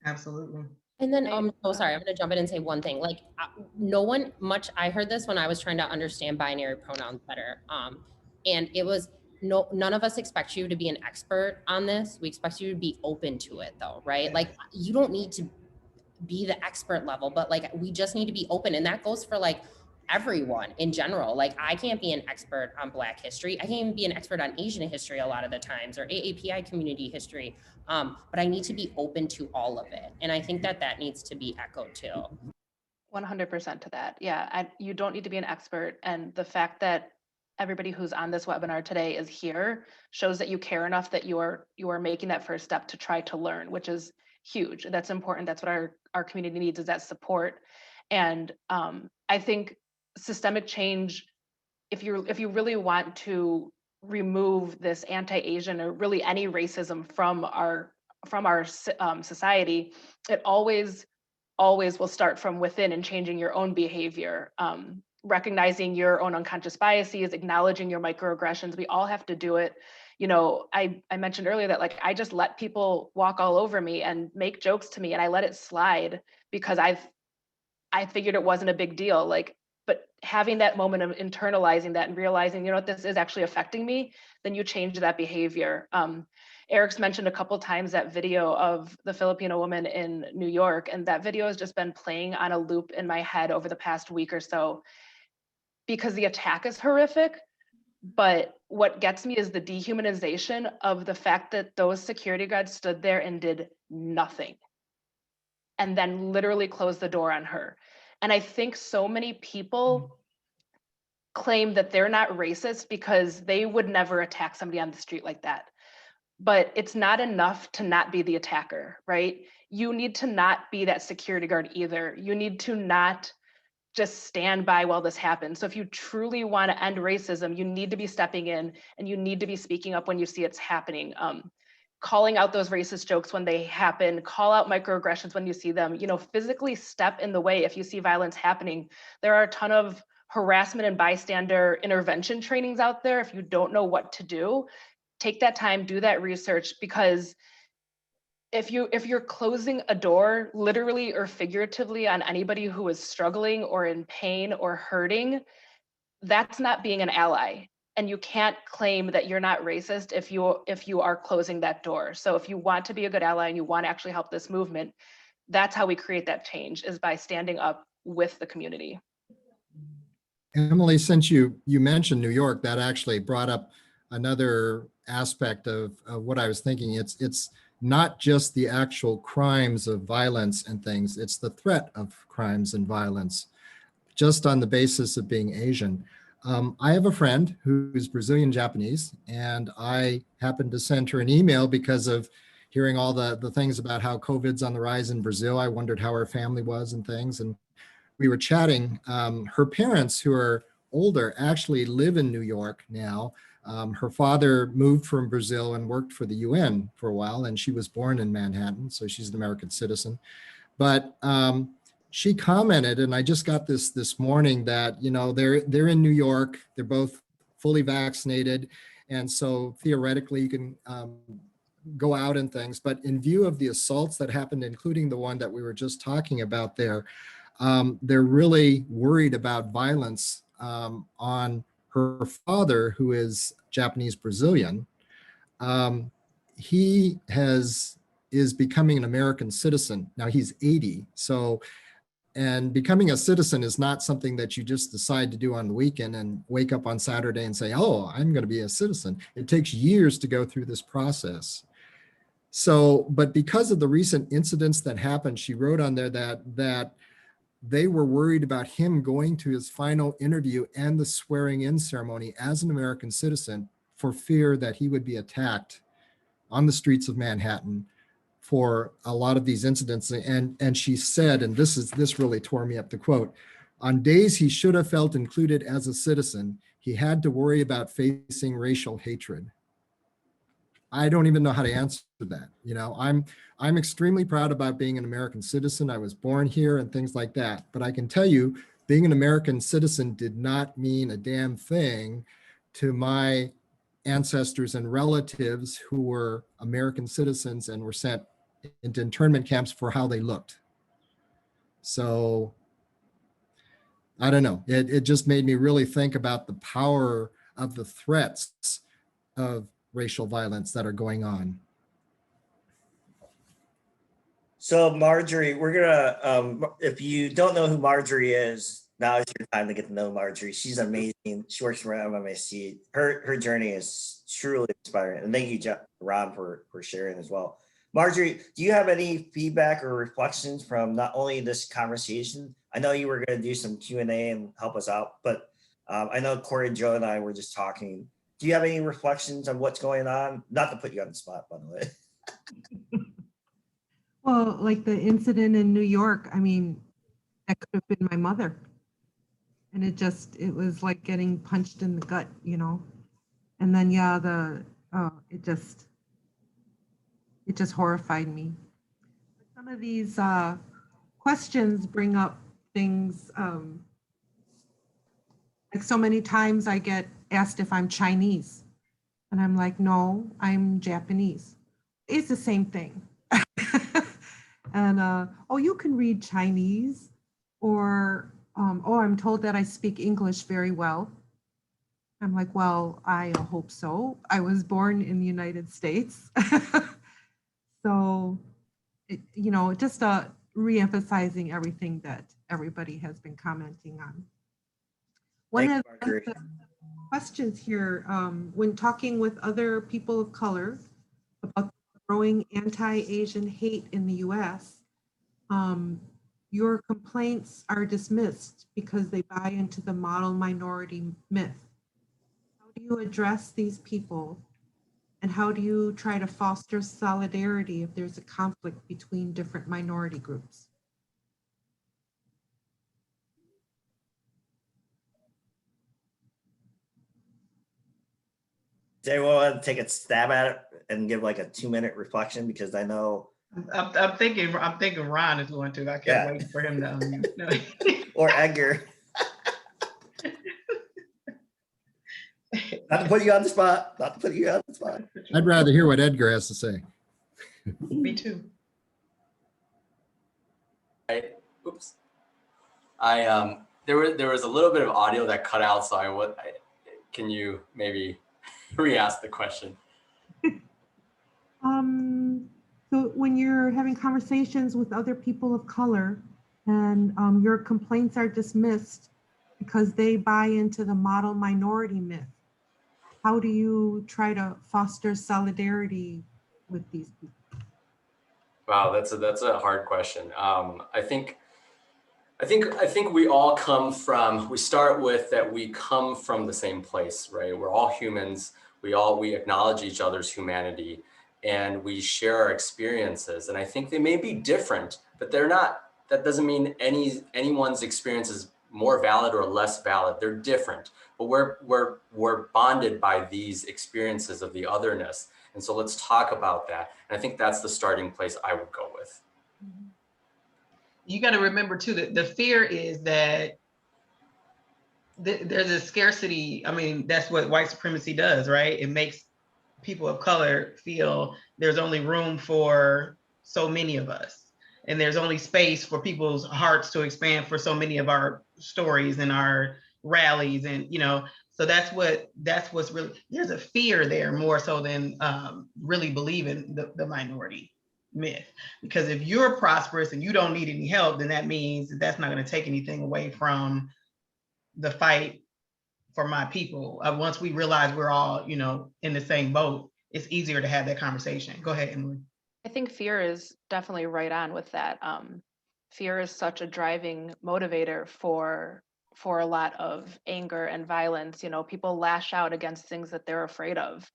Absolutely. And then, oh, sorry, I'm going to jump in and say one thing. Like, no one much, I heard this when I was trying to understand binary pronouns better. And it was, none of us expect you to be an expert on this. We expect you to be open to it though, right? Like, you don't need to be the expert level, but like, we just need to be open. And that goes for like everyone in general. Like, I can't be an expert on Black history. I can't even be an expert on Asian history a lot of the times, or AAPI community history. But I need to be open to all of it. And I think that needs to be echoed too. 100% to that. Yeah, you don't need to be an expert. And the fact that everybody who's on this webinar today is here shows that you care enough that you are making that first step to try to learn, which is huge. That's important. That's what our community needs, is that support. And I think systemic change, if you really want to remove this anti-Asian or really any racism from our society, it always will start from within and changing your own behavior, recognizing your own unconscious biases, acknowledging your microaggressions. We all have to do it. You know, I mentioned earlier that like I just let people walk all over me and make jokes to me, and I let it slide because I figured it wasn't a big deal. Like, but having that moment of internalizing that and realizing, you know what, this is actually affecting me, then you change that behavior. Eric's mentioned a couple times that video of the Filipino woman in New York, and that video has just been playing on a loop in my head over the past week or so because the attack is horrific. But what gets me is the dehumanization of the fact that those security guards stood there and did nothing and then literally closed the door on her. And I think so many people claim that they're not racist because they would never attack somebody on the street like that. But it's not enough to not be the attacker, right? You need to not be that security guard either. You need to not just stand by while this happens. So if you truly want to end racism, you need to be stepping in and you need to be speaking up when you see it's happening. calling out those racist jokes when they happen, call out microaggressions when you see them, you know, physically step in the way if you see violence happening. There are a ton of harassment and bystander intervention trainings out there. If you don't know what to do, take that time, do that research, because if you're closing a door literally or figuratively on anybody who is struggling or in pain or hurting, that's not being an ally. And you can't claim that you're not racist if you are closing that door. So if you want to be a good ally and you want to actually help this movement, that's how we create that change, is by standing up with the community. Emily, since you mentioned New York, that actually brought up another aspect of what I was thinking. It's not just the actual crimes of violence and things, it's the threat of crimes and violence, just on the basis of being Asian. I have a friend who's Brazilian Japanese, and I happened to send her an email because of hearing all the things about how COVID's on the rise in Brazil. I wondered how her family was and things. And we were chatting. Her parents, who are older, actually live in New York now. Her father moved from Brazil and worked for the UN for a while, and she was born in Manhattan, so she's an American citizen. But she commented, and I just got this morning, that, you know, they're in New York, they're both fully vaccinated, and so theoretically you can go out and things. But in view of the assaults that happened, including the one that we were just talking about there, they're really worried about violence on her father, who is Japanese Brazilian. He is becoming an American citizen. Now he's 80. So, and becoming a citizen is not something that you just decide to do on the weekend and wake up on Saturday and say, oh, I'm going to be a citizen. It takes years to go through this process. So, but because of the recent incidents that happened, she wrote on there that they were worried about him going to his final interview and the swearing in ceremony as an American citizen for fear that he would be attacked on the streets of Manhattan for a lot of these incidents. And she said, and this really tore me up, the quote, on days he should have felt included as a citizen, he had to worry about facing racial hatred. I don't even know how to answer that. You know, I'm extremely proud about being an American citizen. I was born here and things like that. But I can tell you, being an American citizen did not mean a damn thing to my ancestors and relatives who were American citizens and were sent into internment camps for how they looked. So I don't know. It just made me really think about the power of the threats of racial violence that are going on. So Marjorie, we're gonna, if you don't know who Marjorie is, now is your time to get to know Marjorie. She's amazing. She works for MMIC. Her journey is truly inspiring. And thank you, Rob, for sharing as well. Marjorie, do you have any feedback or reflections from not only this conversation? I know you were going to do some Q&A and help us out, but I know Corey, Joe, and I were just talking. Do you have any reflections on what's going on? Not to put you on the spot, by the way. Well, like the incident in New York, I mean, that could have been my mother. And it was like getting punched in the gut, you know? And then, yeah, it just horrified me. Some of these questions bring up things, like so many times I get asked if I'm Chinese. And I'm like, no, I'm Japanese. It's the same thing. And, oh, you can read Chinese, or, oh, I'm told that I speak English very well. I'm like, well, I hope so. I was born in the United States. So, you know, just re-emphasizing everything that everybody has been commenting on. One of the questions here, when talking with other people of color about growing anti-Asian hate in the US, your complaints are dismissed because they buy into the model minority myth. How do you address these people? And how do you try to foster solidarity if there's a conflict between different minority groups? Does anyone want to take a stab at it and give like a 2-minute reflection? Because I know, I'm thinking Ron is going to. I kept Yeah. waiting for him to unmute. No. or Edgar, not to put you on the spot, not to put you on the spot. I'd rather hear what Edgar has to say. Me too. Oops. There was a little bit of audio that cut out, so can you maybe re-ask the question? So when you're having conversations with other people of color and your complaints are dismissed because they buy into the model minority myth, how do you try to foster solidarity with these people? Wow, that's a hard question. I think we all we start with that we come from the same place, right? We're all humans. We acknowledge each other's humanity and we share our experiences. And I think they may be different, but they're not, that doesn't mean anyone's experience is more valid or less valid. They're different, but we're bonded by these experiences of the otherness. And so let's talk about that. And I think that's the starting place I would go with. You got to remember too that the fear is that there's a scarcity. I mean, that's what white supremacy does, right? It makes people of color feel there's only room for so many of us, and there's only space for people's hearts to expand for so many of our stories and our rallies, and so that's what's really, there's a fear there more so than really believing the minority myth. Because if you're prosperous and you don't need any help, then that means that's not going to take anything away from the fight for my people. Once we realize we're all, in the same boat, it's easier to have that conversation. Go ahead, Emily. I think fear is definitely right on with that. Fear is such a driving motivator for a lot of anger and violence. People lash out against things that they're afraid of.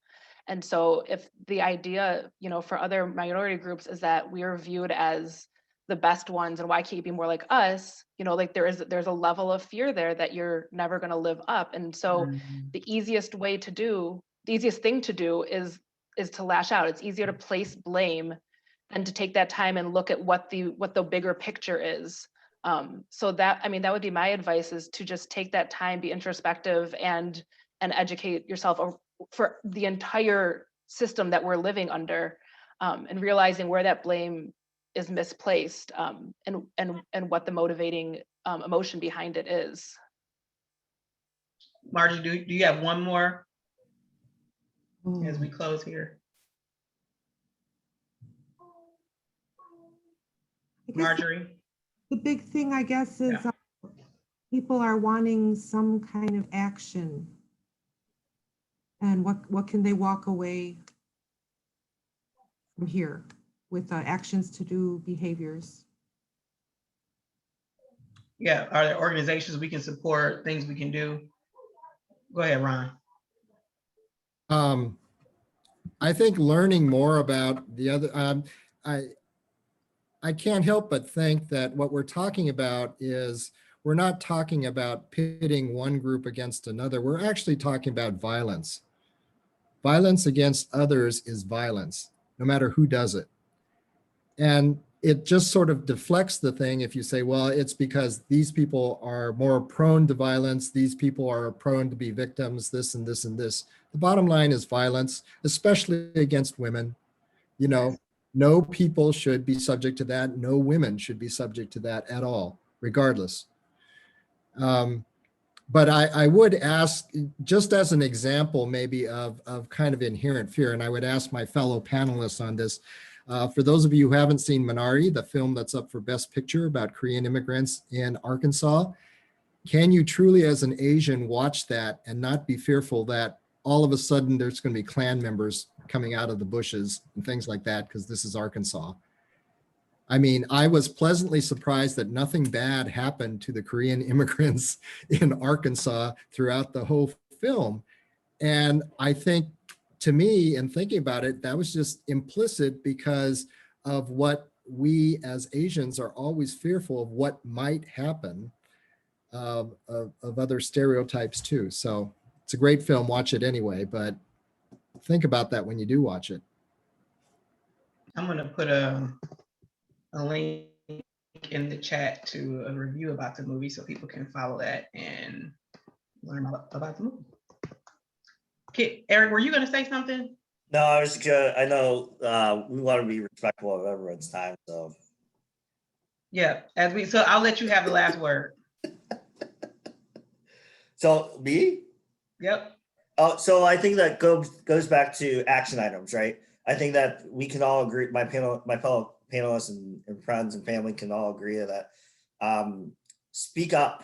And so if the idea, for other minority groups is that we are viewed as the best ones and why can't you be more like us, like there's a level of fear there that you're never going to live up. And so the easiest thing to do is to lash out. It's easier to place blame than to take that time and look at what the bigger picture is. So that would be my advice, is to just take that time, be introspective and educate yourself for the entire system that we're living under, and realizing where that blame is misplaced, and what the motivating emotion behind it is. Margie, do you have one more as we close here? Marjorie? The big thing, I guess, is people are wanting some kind of action. And what can they walk away from here with actions to do behaviors? Yeah, are there organizations we can support, things we can do? Go ahead, Ron. I think learning more about the other, I can't help but think that what we're talking about is, we're not talking about pitting one group against another. We're actually talking about violence. Violence against others is violence, no matter who does it. And it just sort of deflects the thing if you say, well, it's because these people are more prone to violence, these people are prone to be victims, this and this and this. The bottom line is violence, especially against women. No people should be subject to that. No women should be subject to that at all, regardless. But I would ask, just as an example maybe of kind of inherent fear, and I would ask my fellow panelists on this, for those of you who haven't seen Minari, the film that's up for Best Picture about Korean immigrants in Arkansas, can you truly as an Asian watch that and not be fearful that all of a sudden there's going to be Klan members coming out of the bushes and things like that, because this is Arkansas? I mean, I was pleasantly surprised that nothing bad happened to the Korean immigrants in Arkansas throughout the whole film. And I think, to me, in thinking about it, that was just implicit because of what we as Asians are always fearful of, what might happen, of other stereotypes too. So it's a great film, watch it anyway, but think about that when you do watch it. I'm gonna put a link in the chat to a review about the movie so people can follow that and learn about the movie. Okay, Eric, were you gonna say something? No, I was good. I know we want to be respectful of everyone's time, so. Yeah, so I'll let you have the last word. So me? Yep. Oh, so I think that goes back to action items, right? I think that we can all agree, my fellow panelists and friends and family can all agree that speak up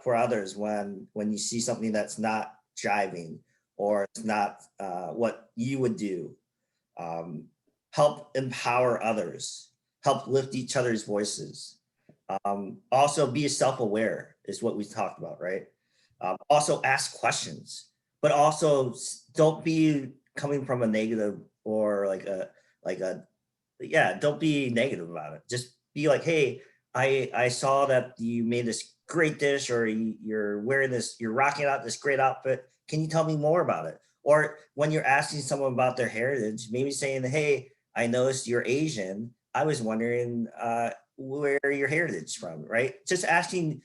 for others when you see something that's not jiving or it's not what you would do. Help empower others, help lift each other's voices. Also be self-aware is what we talked about, right? Also ask questions, but also don't be coming from a negative or don't be negative about it. Just be like, hey, I saw that you made this great dish, or you're wearing this, you're rocking out this great outfit. Can you tell me more about it? Or when you're asking someone about their heritage, maybe saying, hey, I noticed you're Asian. I was wondering where your heritage is from, right? Just asking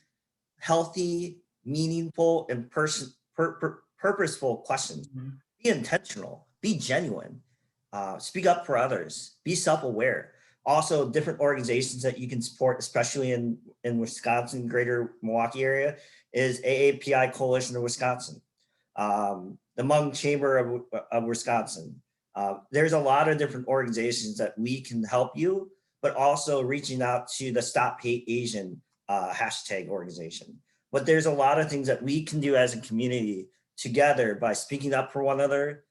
healthy, meaningful, and purposeful questions. Mm-hmm. Be intentional, be genuine, speak up for others, be self-aware. Also, different organizations that you can support, especially in Wisconsin, greater Milwaukee area, is AAPI Coalition of Wisconsin, the Hmong Chamber of Wisconsin. There's a lot of different organizations that we can help you, but also reaching out to the Stop Hate Asian hashtag organization. But there's a lot of things that we can do as a community together by speaking up for one another,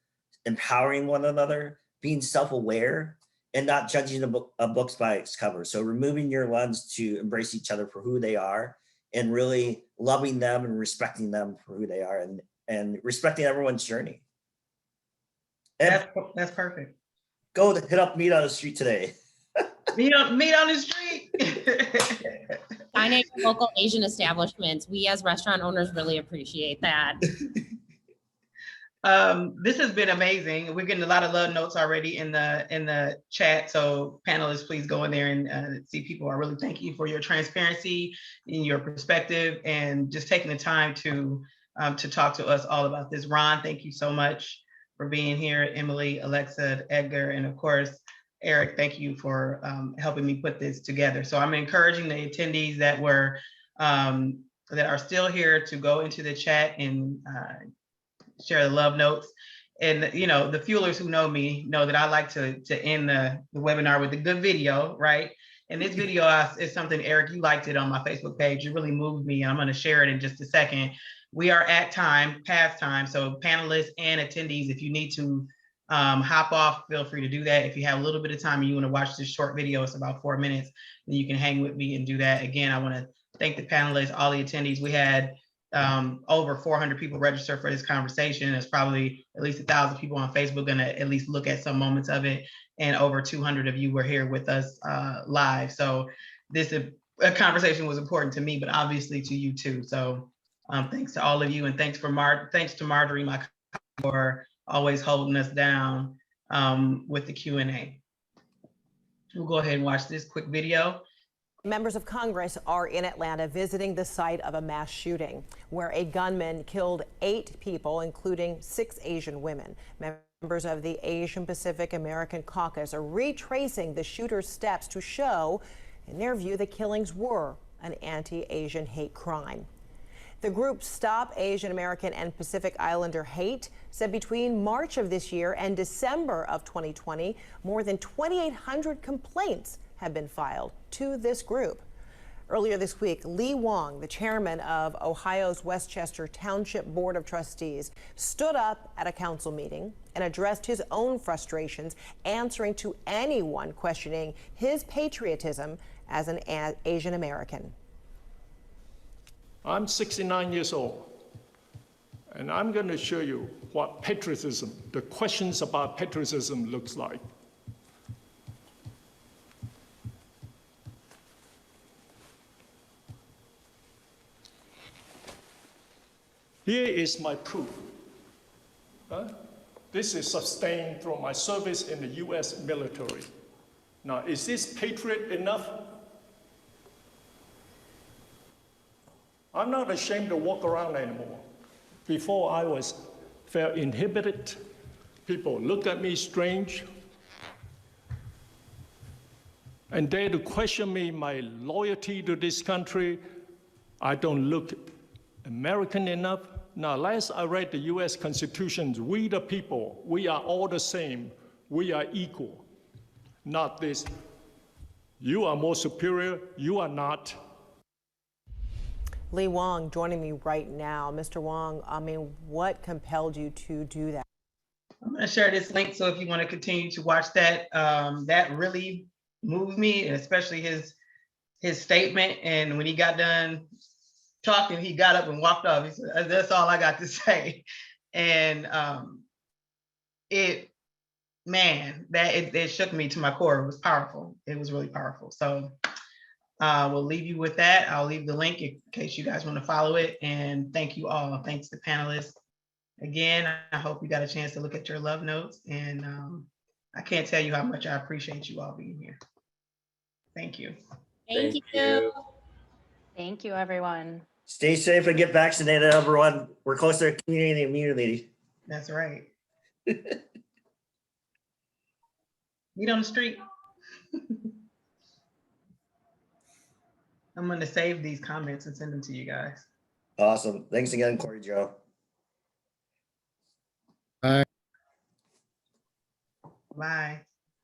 empowering one another, being self-aware, and not judging a book by its cover. So removing your lens to embrace each other for who they are and really loving them and respecting them for who they are and respecting everyone's journey. And That's perfect. go hit up Meat on the Street today. Meat on the street. Finding local Asian establishments. We as restaurant owners really appreciate that. This has been amazing. We're getting a lot of love notes already in the chat. So panelists, please go in there and see people are really thanking you for your transparency and your perspective and just taking the time to talk to us all about this. Ron, thank you so much for being here. Emily, Alexa, Edgar, and of course, Eric, thank you for helping me put this together. So I'm encouraging the attendees that are still here to go into the chat and share the love notes. And the fuelers who know me know that I like to end the webinar with a good video, right? And this video is something, Eric, you liked it on my Facebook page. It really moved me, and I'm going to share it in just a second. We are at past time. So panelists and attendees, if you need to hop off, feel free to do that. If you have a little bit of time and you want to watch this short video, it's about 4 minutes, then you can hang with me and do that. Again, I want to thank the panelists, all the attendees. We had over 400 people register for this conversation. There's probably at least 1,000 people on Facebook going to at least look at some moments of it. And over 200 of you were here with us live. So this conversation was important to me, but obviously to you too. So thanks to all of you. And thanks to Marjorie, my for always holding us down with the Q&A. We'll go ahead and watch this quick video. Members of Congress are in Atlanta visiting the site of a mass shooting where a gunman killed 8 people, including 6 Asian women. Members of the Asian Pacific American Caucus are retracing the shooter's steps to show, in their view, the killings were an anti-Asian hate crime. The group Stop Asian American and Pacific Islander Hate said between March of this year and December of 2020, more than 2,800 complaints have been filed to this group. Earlier this week, Lee Wong, the chairman of Ohio's Westchester Township Board of Trustees, stood up at a council meeting and addressed his own frustrations, answering to anyone questioning his patriotism as an Asian American. I'm 69 years old, and I'm going to show you what patriotism, the questions about patriotism looks like. Here is my proof. This is sustained through my service in the US military. Now, is this patriot enough? I'm not ashamed to walk around anymore. Before I felt inhibited. People look at me strange and dare to question me, my loyalty to this country. I don't look American enough. Now, last I read the US Constitution, we the people, we are all the same. We are equal. Not this, you are more superior, you are not. Lee Wong joining me right now. Mr. Wong, I mean, what compelled you to do that? I'm going to share this link, so if you want to continue to watch that, that really moved me, and especially his statement. And when he got done talking, he got up and walked off. He said, "That's all I got to say." And it shook me to my core. It was powerful. It was really powerful. So we'll leave you with that. I'll leave the link in case you guys want to follow it. And thank you all. Thanks to panelists. Again, I hope you got a chance to look at your love notes. And I can't tell you how much I appreciate you all being here. Thank you. Thank you. Thank you, everyone. Stay safe and get vaccinated, everyone. We're close to community immunity. That's right. Meet on the street. I'm going to save these comments and send them to you guys. Awesome. Thanks again, Corey Joe. Bye. Bye.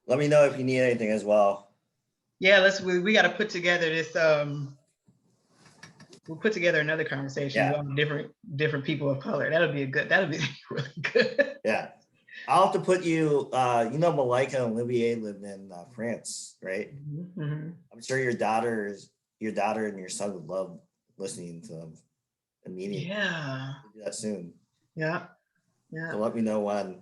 Let me know if you need anything as well. Yeah, we got to put together this. We'll put together another conversation Yeah. with different people of color. That'll be really good. Yeah. I'll have to put you, Malika and Olivier live in France, right? Mhm. I'm sure your daughter and your son would love listening to them immediately. Yeah. We'll do that soon. Yeah. Yeah. So let me know when.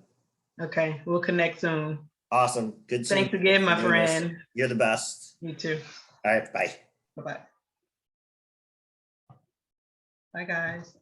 Okay. We'll connect soon. Awesome. Good seeing Thanks you. again, my Thanks for doing this. friend. You're the best. You too. All right. Bye. Bye-bye. Bye, guys.